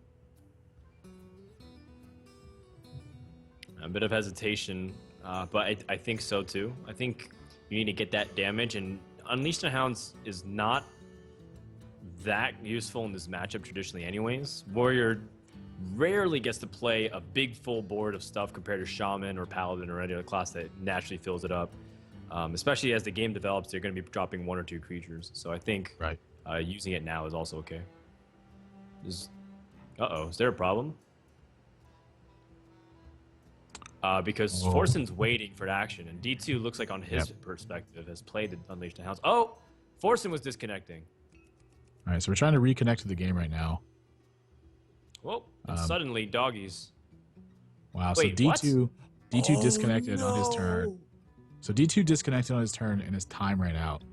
A bit of hesitation, but I think so too. I think you need to get that damage, and Unleash the Hounds is not that useful in this matchup traditionally anyways. Warrior rarely gets to play a big full board of stuff compared to Shaman or Paladin or any other class that naturally fills it up. Especially as the game develops, they're going to be dropping 1 or 2 creatures. So I think using it now is also okay. Uh-oh, is there a problem? Because Forsen's waiting for action, and D2 looks like on his perspective has played the Unleash the Hounds. Oh! Forsen was disconnecting. All right, so we're trying to reconnect to the game right now. Whoa, and suddenly doggies. Wow, wait, so D2 disconnected on his turn. So D2 disconnected on his turn and his time ran out.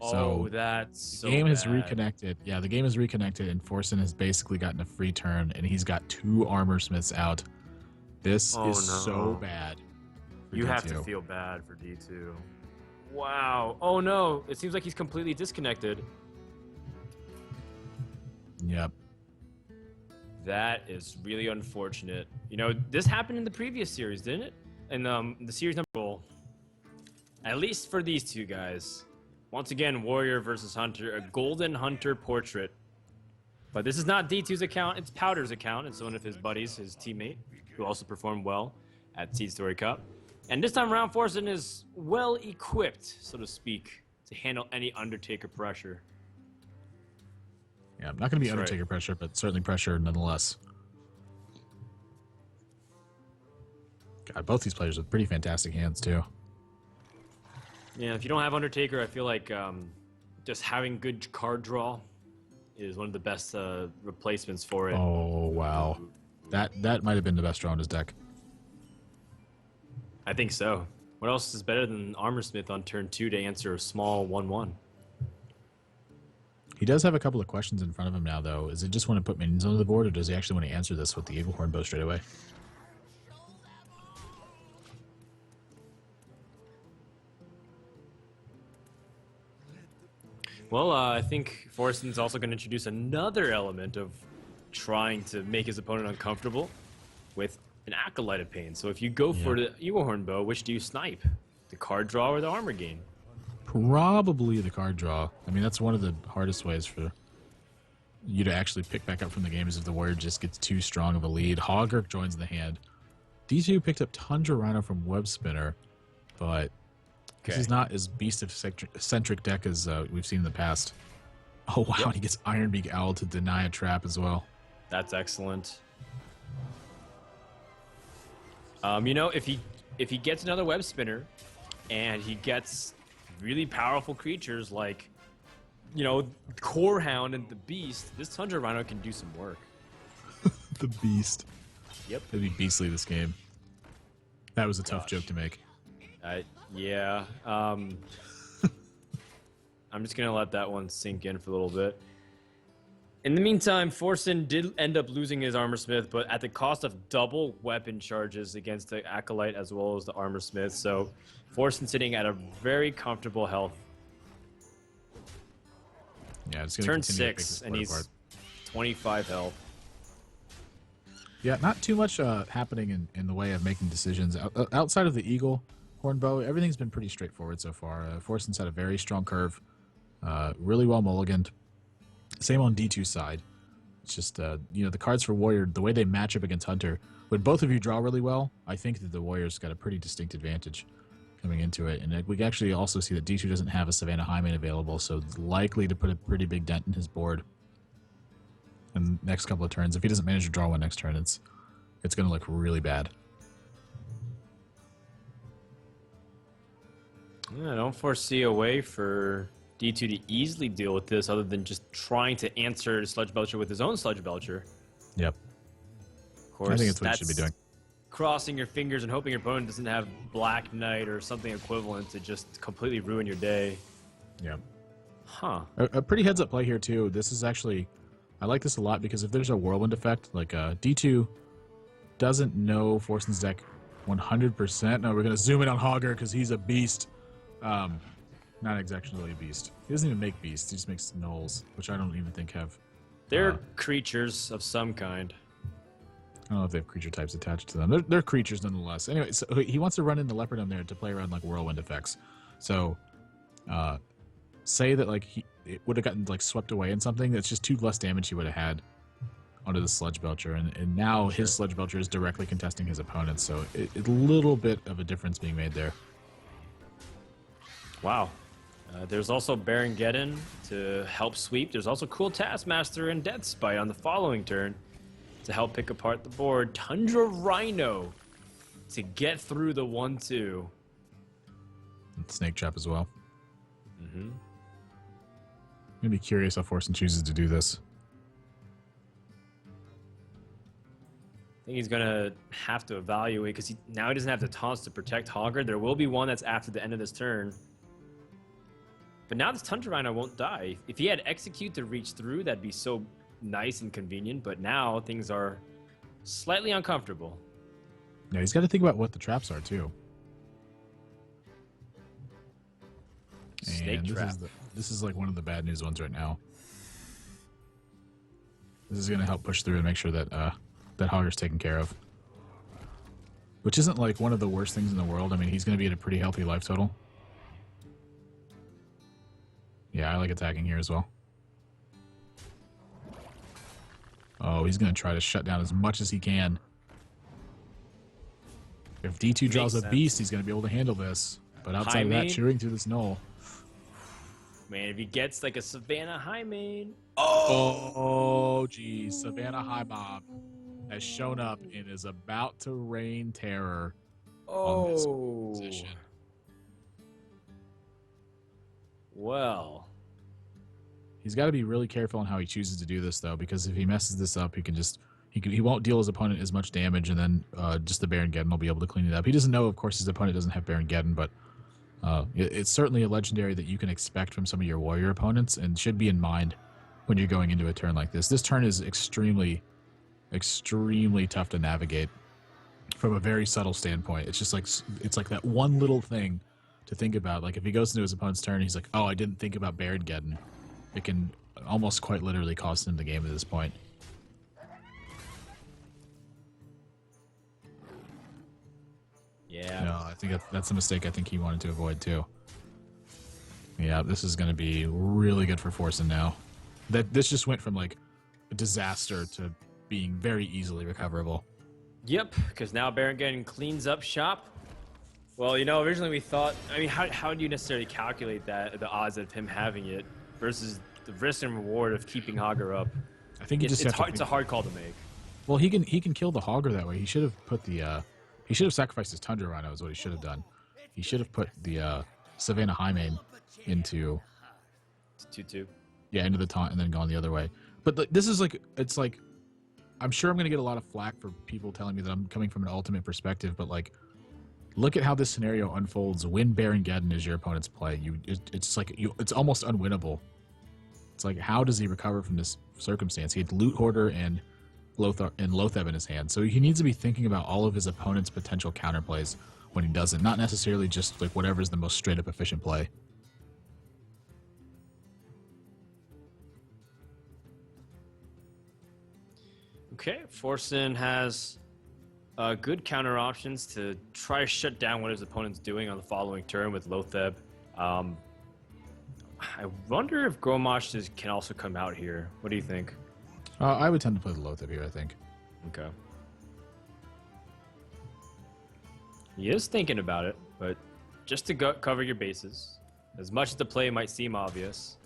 So that's so the game has bad. reconnected. Yeah, the game has reconnected, and Forsen has basically gotten a free turn, and he's got 2 Armor Smiths out. This is so bad. You have to feel bad for D2. Wow. Oh no, it seems like he's completely disconnected. Yep. That is really unfortunate. You know, this happened in the previous series, didn't it? In the series number... At least for these two guys. Once again, Warrior versus Hunter. A Golden Hunter portrait. But this is not D2's account. It's Powder's account. It's one of his buddies, his teammate, who also performed well at Seed Story Cup. And this time around, Forsen is well-equipped, so to speak, to handle any Undertaker pressure. Yeah, not going to be Undertaker pressure, but certainly pressure nonetheless. God, both these players with pretty fantastic hands, too. Yeah, if you don't have Undertaker, I feel like just having good card draw is one of the best replacements for it. Oh, wow. That might have been the best draw in his deck. I think so. What else is better than Armorsmith on turn 2 to answer a small 1/1? He does have a couple of questions in front of him now, though. Is it just want to put minions on the board, or does he actually want to answer this with the Eagle Horn Bow straight away? Well, I think Forsen's also going to introduce another element of trying to make his opponent uncomfortable with an Acolyte of Pain. So if you go for the Eagle Horn Bow, which do you snipe? The card draw or the armor gain? Probably the card draw. I mean, that's one of the hardest ways for you to actually pick back up from the game is if the warrior just gets too strong of a lead. Hogurk joins the hand. D2 picked up Tundra Rhino from Web Spinner, but this is not as beast-centric deck as we've seen in the past. Oh, wow, and he gets Ironbeak Owl to deny a trap as well. That's excellent. You know, if he gets another Web Spinner and he gets really powerful creatures like, you know, Core Hound and the Beast, this Tundra Rhino can do some work. The Beast. Yep. It'd be beastly this game. That was a tough joke to make. Yeah. I'm just going to let that one sink in for a little bit. In the meantime, Forsen did end up losing his Armorsmith, but at the cost of double weapon charges against the Acolyte as well as the Armorsmith. So Forsen sitting at a very comfortable health. Yeah, it's going turn 6, and he's apart. 25 health. Yeah, not too much happening in the way of making decisions. Outside of the Eagle Horn Bow, everything's been pretty straightforward so far. Forsen's had a very strong curve, really well mulliganed. Same on D2's side. It's just, you know, the cards for Warrior, the way they match up against Hunter, when both of you draw really well, I think that the Warrior's got a pretty distinct advantage coming into it. And we actually also see that D2 doesn't have a Savannah Highmane available, so it's likely to put a pretty big dent in his board in the next couple of turns. If he doesn't manage to draw one next turn, it's going to look really bad. Yeah, I don't foresee a way for D2 to easily deal with this other than just trying to answer Sludge Belcher with his own Sludge Belcher. Yep. Of course, I think that's what you should be doing. Crossing your fingers and hoping your opponent doesn't have Black Knight or something equivalent to just completely ruin your day. Yeah. Huh. A pretty heads-up play here, too. This is actually... I like this a lot because if there's a Whirlwind effect, like D2 doesn't know Forsen's deck 100%. No, we're going to zoom in on Hogger because he's a beast. Not exactly a beast. He doesn't even make beasts. He just makes gnolls, which I don't even think have... They're creatures of some kind. I don't know if they have creature types attached to them. They're creatures nonetheless. Anyway, so he wants to run in the Leopardum there to play around like Whirlwind effects. So, say that like it would have gotten like swept away in something. That's just 2 less damage he would have had onto the Sludge Belcher, and now his Sludge Belcher is directly contesting his opponent. So, a little bit of a difference being made there. Wow. There's also Baron Geddon to help sweep. There's also Cool Taskmaster and Death Spite on the following turn to help pick apart the board. Tundra Rhino to get through the 1-2. And Snake Trap as well. Mm-hmm. I'm going to be curious how Forsen chooses to do this. I think he's going to have to evaluate because now he doesn't have the taunts to protect Hogger. There will be one that's after the end of this turn. But now this Tundra Rhino won't die. If he had Execute to reach through, that'd be so nice and convenient. But now things are slightly uncomfortable. Yeah, he's got to think about what the traps are, too. Snake Trap. This is like one of the bad news ones right now. This is going to help push through and make sure that that Hogger's taken care of. Which isn't like one of the worst things in the world. I mean, he's going to be at a pretty healthy life total. Yeah, I like attacking here as well. Oh, he's going to try to shut down as much as he can. If D2 draws a beast, he's going to be able to handle this. But outside of that, chewing through this null. Man, if he gets like a Savannah Highmane. Oh, geez. Savannah High Mob has shown up and is about to rain terror on this position. Well, he's got to be really careful on how he chooses to do this, though, because if he messes this up, he He won't deal his opponent as much damage, and then just the Baron Geddon will be able to clean it up. He doesn't know, of course, his opponent doesn't have Baron Geddon, but it's certainly a legendary that you can expect from some of your warrior opponents, and should be in mind when you're going into a turn like this. This turn is extremely, extremely tough to navigate from a very subtle standpoint. It's just like that one little thing to think about. Like if he goes into his opponent's turn, he's like, "Oh, I didn't think about Baron Geddon." It can almost quite literally cost him the game at this point. Yeah. No, I think that's a mistake I think he wanted to avoid too. Yeah, this is going to be really good for Forsen now. This just went from like a disaster to being very easily recoverable. Yep, because now Baron Geddon cleans up shop. Well, you know, originally we thought, I mean, how do you necessarily calculate that, the odds of him having it versus the risk and reward of keeping Hogger up? I think it's a hard call to make. Well, he can kill the Hogger that way. He should have put the he should have sacrificed his Tundra Rhino is what he should have done. He should have put the Savannah Highmane into 2-2. Yeah, into the taunt and then gone the other way. But this is like, it's like, I'm sure I'm going to get a lot of flack for people telling me that I'm coming from an ultimate perspective, but like, look at how this scenario unfolds when Baron Geddon is your opponent's play. It's almost unwinnable. It's like, how does he recover from this circumstance? He had Loot Hoarder and Lotheb in his hand, so he needs to be thinking about all of his opponent's potential counterplays when he does it, not necessarily just like whatever is the most straight up efficient play. Okay, Forsen has good counter options to try to shut down what his opponent's doing on the following turn with Lotheb. I wonder if Gromosh can also come out here. What do you think? I would tend to play the Lotheb here, I think. Okay. He is thinking about it, but just to cover your bases, as much as the play might seem obvious.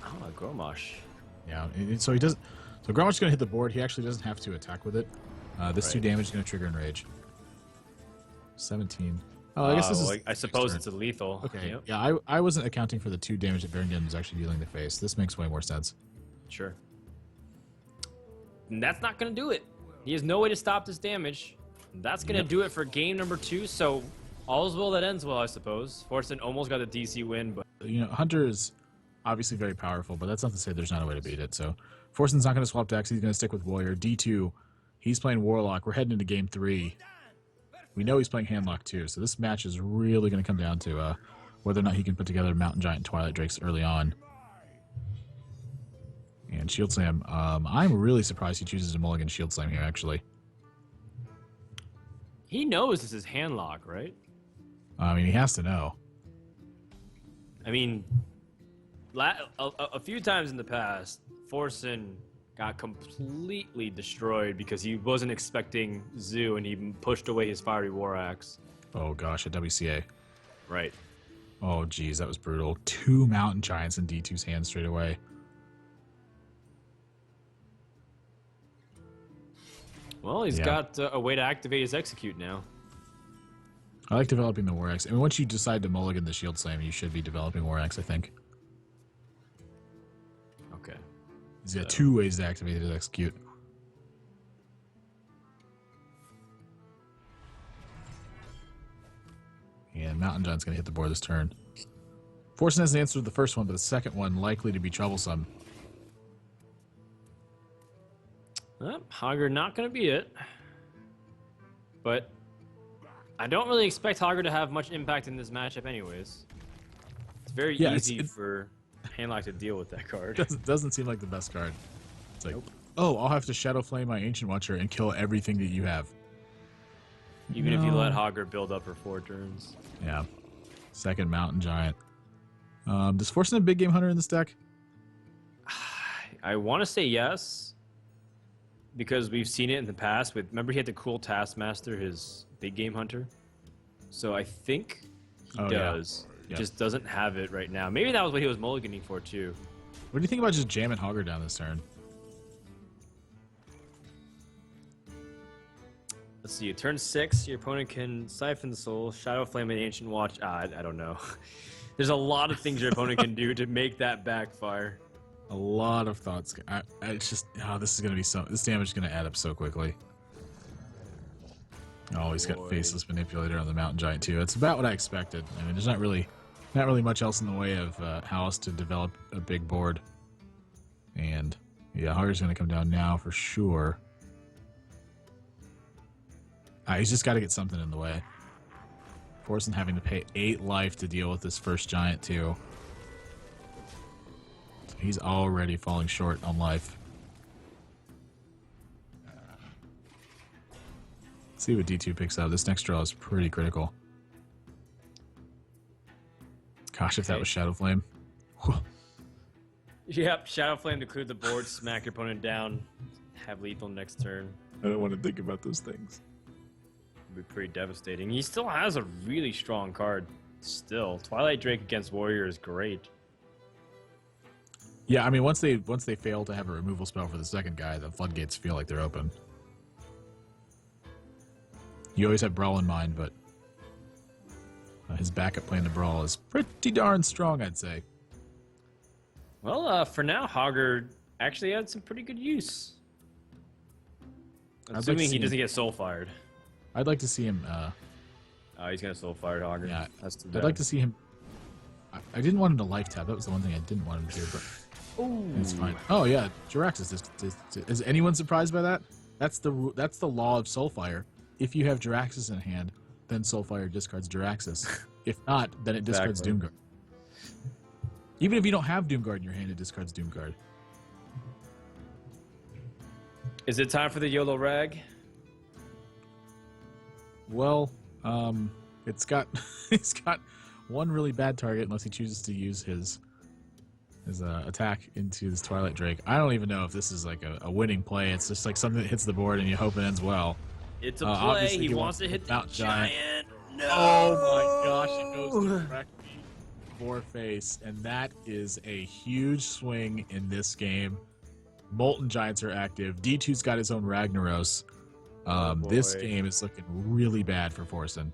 Oh, Gromosh. Yeah, so he doesn't. So Gromosh is going to hit the board. He actually doesn't have to attack with it. This 2 damage is going to trigger Enrage. 17. Oh, I guess this is. I suppose it's a lethal. Okay. Yep. Yeah, I wasn't accounting for the 2 damage that Baron Geddon was actually dealing to face. This makes way more sense. Sure. And that's not going to do it. He has no way to stop this damage. That's going to do it for game number 2. So all's well that ends well, I suppose. Forsen almost got the DC win, but you know, Hunter is obviously very powerful, but that's not to say there's not a way to beat it. So Forsen's not going to swap decks. He's going to stick with Warrior. D2, he's playing Warlock. We're heading into game 3. We know he's playing Handlock too, so this match is really going to come down to whether or not he can put together Mountain Giant and Twilight Drakes early on. And Shield Slam, I'm really surprised he chooses to mulligan Shield Slam here, actually. He knows this is Handlock, right? I mean, he has to know. I mean, a few times in the past, Forsen got completely destroyed because he wasn't expecting Zoo and he pushed away his Fiery War Axe. Oh gosh, at WCA. Right. Oh geez, that was brutal. 2 Mountain Giants in D2's hand straight away. Well, he's got a way to activate his Execute now. I like developing the War Axe. I mean, once you decide to mulligan the Shield Slam, you should be developing War Axe, I think. Okay. He's got 2 ways to activate his Execute. And Mountain Giant's going to hit the board this turn. Forsen hasn't answered the first one, but the second one likely to be troublesome. Hogger not going to be it. But I don't really expect Hogger to have much impact in this matchup anyways. It's very easy for Handlock to deal with that card. Doesn't seem like the best card. It's like, oh, I'll have to Shadow Flame my Ancient Watcher and kill everything that you have. Even if you let Hogger build up for 4 turns. Yeah. Second Mountain Giant. Does Forsen have Big Game Hunter in this deck? I want to say yes. Because we've seen it in the past. Remember he had the cool Taskmaster, his Big Game Hunter? So I think he does. Yeah. He just doesn't have it right now. Maybe that was what he was mulliganing for too. What do you think about just jamming Hogger down this turn? Let's see. Turn 6, your opponent can Siphon the Soul, Shadow Flame, and Ancient Watch. I don't know. There's a lot of things your opponent can do to make that backfire. A lot of thoughts. It's just, oh, this is gonna be so. This damage is gonna add up so quickly. Oh, he's got Faceless Manipulator on the Mountain Giant too. It's about what I expected. I mean, there's not really much else in the way of how else to develop a big board. And yeah, Hager's gonna come down now for sure. He's just got to get something in the way. Forsen having to pay 8 life to deal with this first giant too. He's already falling short on life. Let's see what D2 picks up. This next draw is pretty critical. Gosh, if that was Shadow Flame. Yep, Shadow Flame to clear the board, smack your opponent down, have lethal next turn. I don't want to think about those things. Would be pretty devastating. He still has a really strong card. Still, Twilight Drake against Warrior is great. Yeah, I mean, once they fail to have a removal spell for the second guy, the floodgates feel like they're open. You always have Brawl in mind, but his backup plan to Brawl is pretty darn strong, I'd say. Well, for now, Hogger actually had some pretty good use. Assuming he doesn't get soul fired. I'd like to see him. Oh, he's gonna soul fire Hogger. Yeah, that's too bad. I'd like to see him. I didn't want him to life tap. That was the one thing I didn't want him to do, but it's fine. Oh yeah, Jiraxis. Is anyone surprised by that? That's the law of Soulfire. If you have Jiraxis in hand, then Soulfire discards Jiraxis. If not, then it discards Doomguard. Even if you don't have Doomguard in your hand, it discards Doomguard. Is it time for the YOLO rag? Well, it's got one really bad target unless he chooses to use his attack into this Twilight Drake. I don't even know if this is like a winning play. It's just like something that hits the board and you hope it ends well. It's a play. He wants to hit the giant. No! Oh my gosh! It goes directly for face, and that is a huge swing in this game. Molten Giants are active. D2's got his own Ragnaros. This game is looking really bad for Forsen.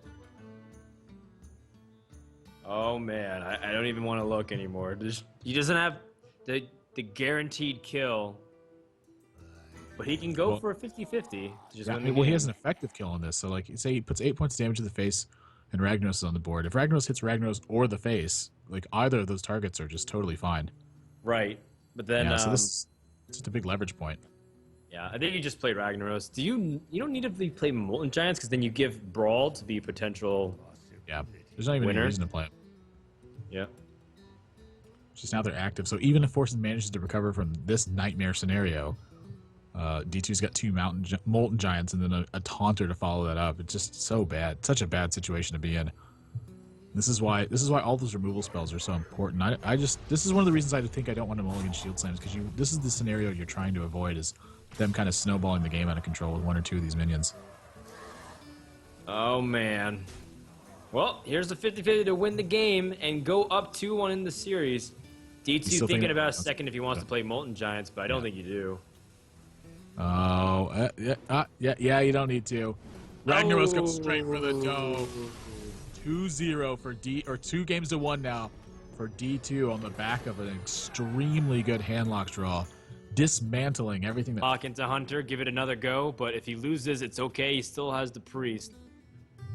Oh man, I don't even want to look anymore. He doesn't have the guaranteed kill, but he can go for a 50-50. Well, he has an effective kill on this. So, like, say he puts 8 points of damage to the face, and Ragnaros is on the board. If Ragnaros hits Ragnaros or the face, like either of those targets are just totally fine. Right, but then so this is just a big leverage point. Yeah, I think you just play Ragnaros. You don't need to play Molten Giants because then you give Brawl to be a potential. Yeah, there's not even any reason to play it. Yeah. Just now they're active. So even if Forsen manages to recover from this nightmare scenario, D2's got 2 Molten Giants and then a Taunter to follow that up. It's just so bad. Such a bad situation to be in. This is why all those removal spells are so important. This is one of the reasons I think I don't want to mulligan Shield Slams, because this is the scenario you're trying to avoid, is them kind of snowballing the game out of control with 1 or 2 of these minions. Oh man. Well, here's the 50-50 to win the game and go up 2-1 in the series. D2 thinking about a second if he wants to play Molten Giants, but I don't think you do. Oh, yeah, you don't need to. Ragnaros goes straight for the dome. 2-0 for 2 games to 1 now for D2 on the back of an extremely good handlock draw. Dismantling everything that... Lock into Hunter, give it another go, but if he loses, it's okay. He still has the Priest.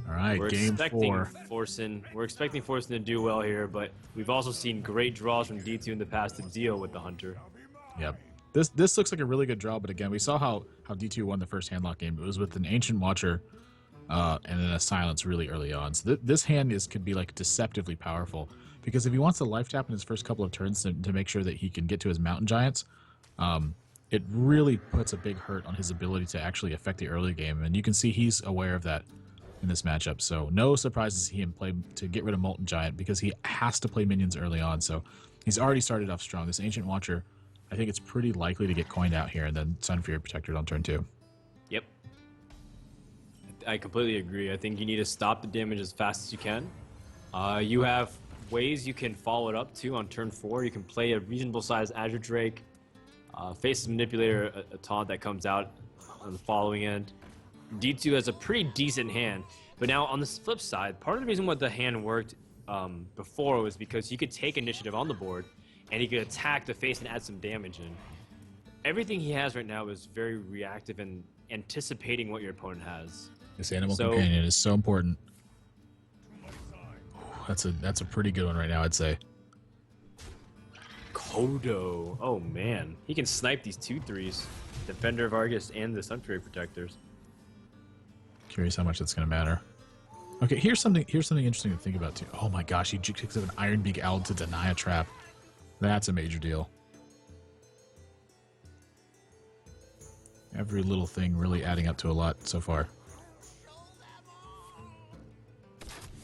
All right, game 4. We're expecting Forsen to do well here, but we've also seen great draws from D2 in the past to deal with the Hunter. Yep. This looks like a really good draw, but again, we saw how D2 won the first handlock game. It was with an Ancient Watcher and then a Silence really early on. So this hand could be like deceptively powerful, because if he wants to life tap in his first couple of turns to make sure that he can get to his Mountain Giants, it really puts a big hurt on his ability to actually affect the early game, and you can see he's aware of that in this matchup. So no surprise to see him play to get rid of Molten Giant, because he has to play minions early on. So he's already started off strong. This Ancient Watcher, I think it's pretty likely to get coined out here, and then Sun Fury Protected on turn 2. Yep. I completely agree. I think you need to stop the damage as fast as you can. You have ways you can follow it up too on turn 4. You can play a reasonable size Azure Drake, Faceless Manipulator, a taunt that comes out on the following end. D2 has a pretty decent hand, but now on the flip side, part of the reason why the hand worked before was because you could take initiative on the board, and he could attack the face and add some damage in. Everything he has right now is very reactive and anticipating what your opponent has. This animal companion is so important. That's a pretty good one right now, I'd say. Kodo. Oh man, he can snipe these 2/3s, Defender of Argus and the Sunfury Protectors. Curious how much that's going to matter. Okay, here's something interesting to think about too. Oh my gosh, he picks up an Iron Beak Owl to deny a trap. That's a major deal. Every little thing really adding up to a lot so far.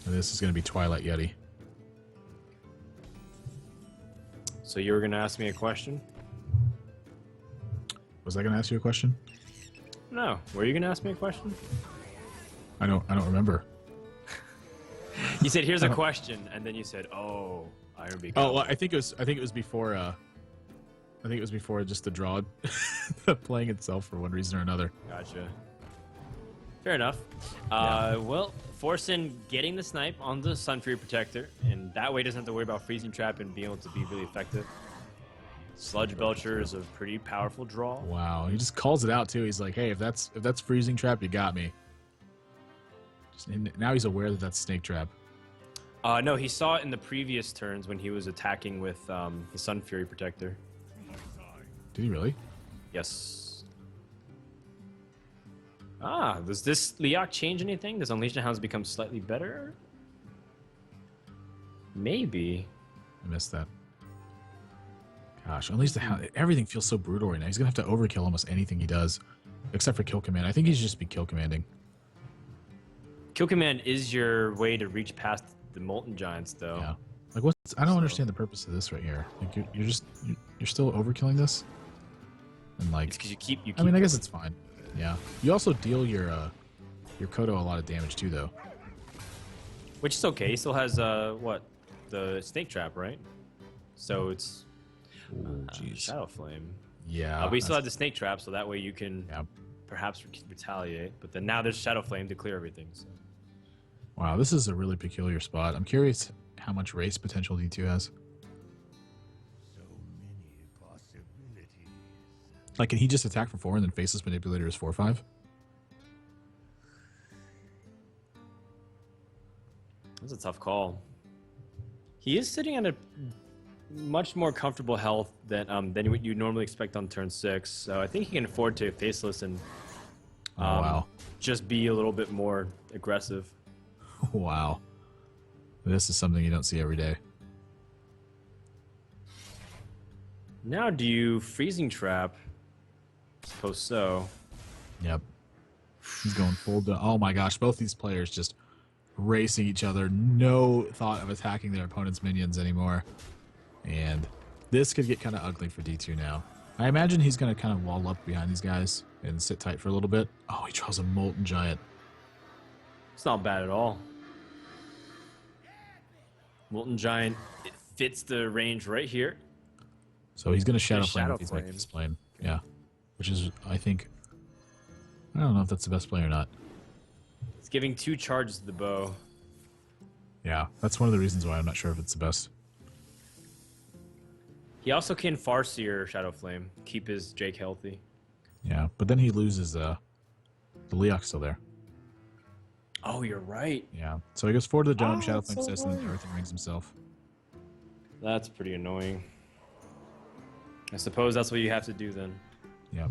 And this is going to be Twilight Yeti. So you were going to ask me a question? Was I going to ask you a question? No. Were you going to ask me a question? I don't remember. You said, "Here's a question," and then you said, "Oh, Iron Beak." Oh, well, I think it was before. I think it was before just the draw playing itself for one reason or another. Gotcha. Fair enough. Well, Forsen getting the snipe on the Sunfury Protector, and that way doesn't have to worry about freezing trap and being able to be really effective. Sludge Belcher is a pretty powerful draw. Wow, he just calls it out too. He's like, "Hey, if that's freezing trap, you got me." And now he's aware that that's snake trap. No, he saw it in the previous turns when he was attacking with the Sunfury Protector. Did he really? Yes. Does this Leok change anything? Does Unleash the Hounds become slightly better? Maybe. I missed that. Gosh, Unleash the Hound. Everything feels so brutal right now. He's going to have to overkill almost anything he does. Except for Kill Command. I think he should just be Kill Commanding. Kill Command is your way to reach past the Molten Giants, though. Yeah. Like, what's... I don't understand the purpose of this right here. Like, you're still overkilling this? And like... It's because you keep... I mean, I guess it's fine. Yeah. You also deal your Kodo a lot of damage, too, though. Which is okay. He still has, what? The Snake Trap, right? So it's... Shadow Flame. Yeah. But you still have the Snake Trap, so that way you can yeah. perhaps retaliate. But then now there's Shadow Flame to clear everything. So. Wow, this is a really peculiar spot. I'm curious how much race potential D2 has. So many possibilities. Like, can he just attack for 4 and then Faceless Manipulator is 4/5? That's a tough call. He is sitting at a much more comfortable health than what you normally expect on turn 6. So I think he can afford to Faceless and wow. just be a little bit more aggressive. Wow. This is something you don't see every day. Now do you Freezing Trap? Suppose so. Yep. He's going full down. Oh my gosh, both these players just racing each other. No thought of attacking their opponent's minions anymore. And this could get kind of ugly for D2 now. I imagine he's going to kind of wall up behind these guys and sit tight for a little bit. Oh, he draws a Molten Giant. It's not bad at all. Molten Giant, it fits the range right here. So he's going to Shadow Flame Shadow if he's Flame. making this plane. Yeah. Which is, I think... I don't know if that's the best play or not. It's giving 2 charges to the bow. Yeah, that's one of the reasons why I'm not sure if it's the best. He also can Farseer Shadow Flame, keep his Jake healthy. Yeah, but then he loses the Leok's still there. Oh, you're right. Yeah, so he goes forward to the dome, Shadow that's Flame so says, and then annoying. Earth rings himself. That's pretty annoying. I suppose that's what you have to do then. Yeah.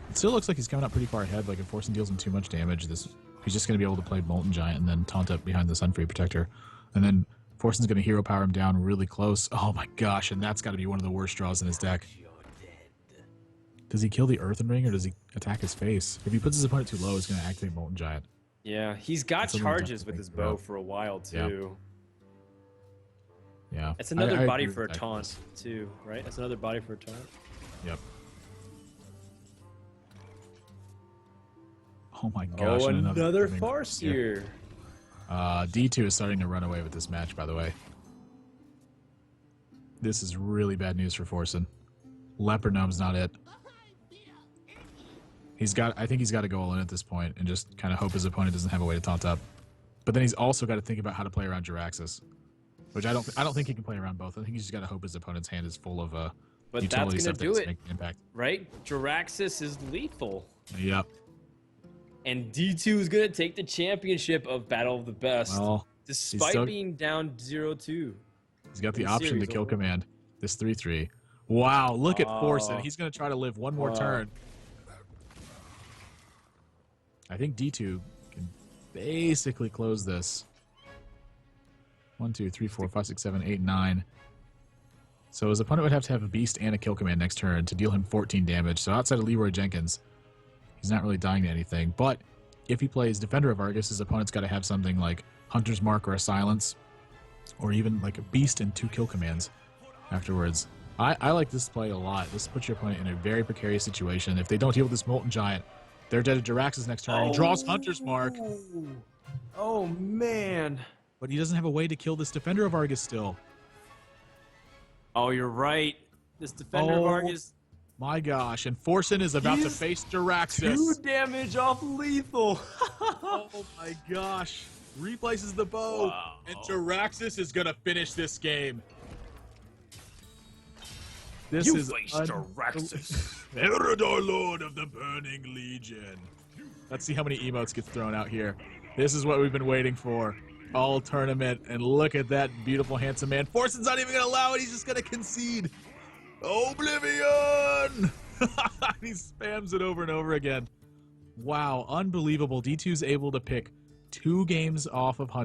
It still looks like he's coming up pretty far ahead. Like, if Forsen deals him too much damage, he's just going to be able to play Molten Giant and then taunt up behind the Sunfury Protector. And then Forsen's going to hero power him down really close. Oh my gosh, and that's got to be one of the worst draws in his deck. Does he kill the Earthen Ring or does he attack his face? If he puts his opponent too low, he's going to activate Molten Giant. Yeah, he's got That's something we charges have to with think his bow about. for a while too. Yeah. That's another I body agree for a with that. taunt too, right? That's another body for a taunt. Yep. Oh my gosh. Oh, and another Earthen Ring Farseer. D2 is starting to run away with this match, by the way. This is really bad news for Forsen. Leopard Gnome's not it. I think he's got to go all in at this point and just kind of hope his opponent doesn't have a way to taunt up. But then he's also got to think about how to play around Jiraxis. Which I don't think he can play around both. I think he's just got to hope his opponent's hand is full of But utility that's stuff gonna do that's it, making impact. right? Jiraxis is lethal. Yep. And D2 is gonna take the championship of Battle of the Best, Well, despite being down 0-2. He's got the in the option to series kill overall. command. This 3-3. Wow, look at Forsen. Oh. He's going to try to live one more Wow. turn. I think D2 can basically close this. 1, 2, 3, 4, 5, 6, 7, 8, 9. So his opponent would have to have a beast and a kill command next turn to deal him 14 damage. So outside of Leroy Jenkins, he's not really dying to anything. But if he plays Defender of Argus, his opponent's got to have something like Hunter's Mark or a Silence, or even like a beast and 2 kill commands afterwards. I like this play a lot. This puts your opponent in a very precarious situation. If they don't deal with this Molten Giant, they're dead to Jirax's next turn. He draws Hunter's Mark, Oh man. but he doesn't have a way to kill this Defender of Argus still. Oh, you're right. This Defender of Oh. Argus, My gosh, and Forsen is about to He's face 2 Jiraxis. damage off lethal. Oh my gosh. Replaces the bow, Wow. and Jiraxis is going to finish this game. This You is face Jiraxis. Eridor, Lord of the Burning Legion. Let's see how many emotes get thrown out here. This is what we've been waiting for all tournament, and look at that beautiful, handsome man. Forsen's not even going to allow it. He's just going to concede. Oblivion! He spams it over and over again. Wow, unbelievable. D2's able to pick 2 games off of Hunter.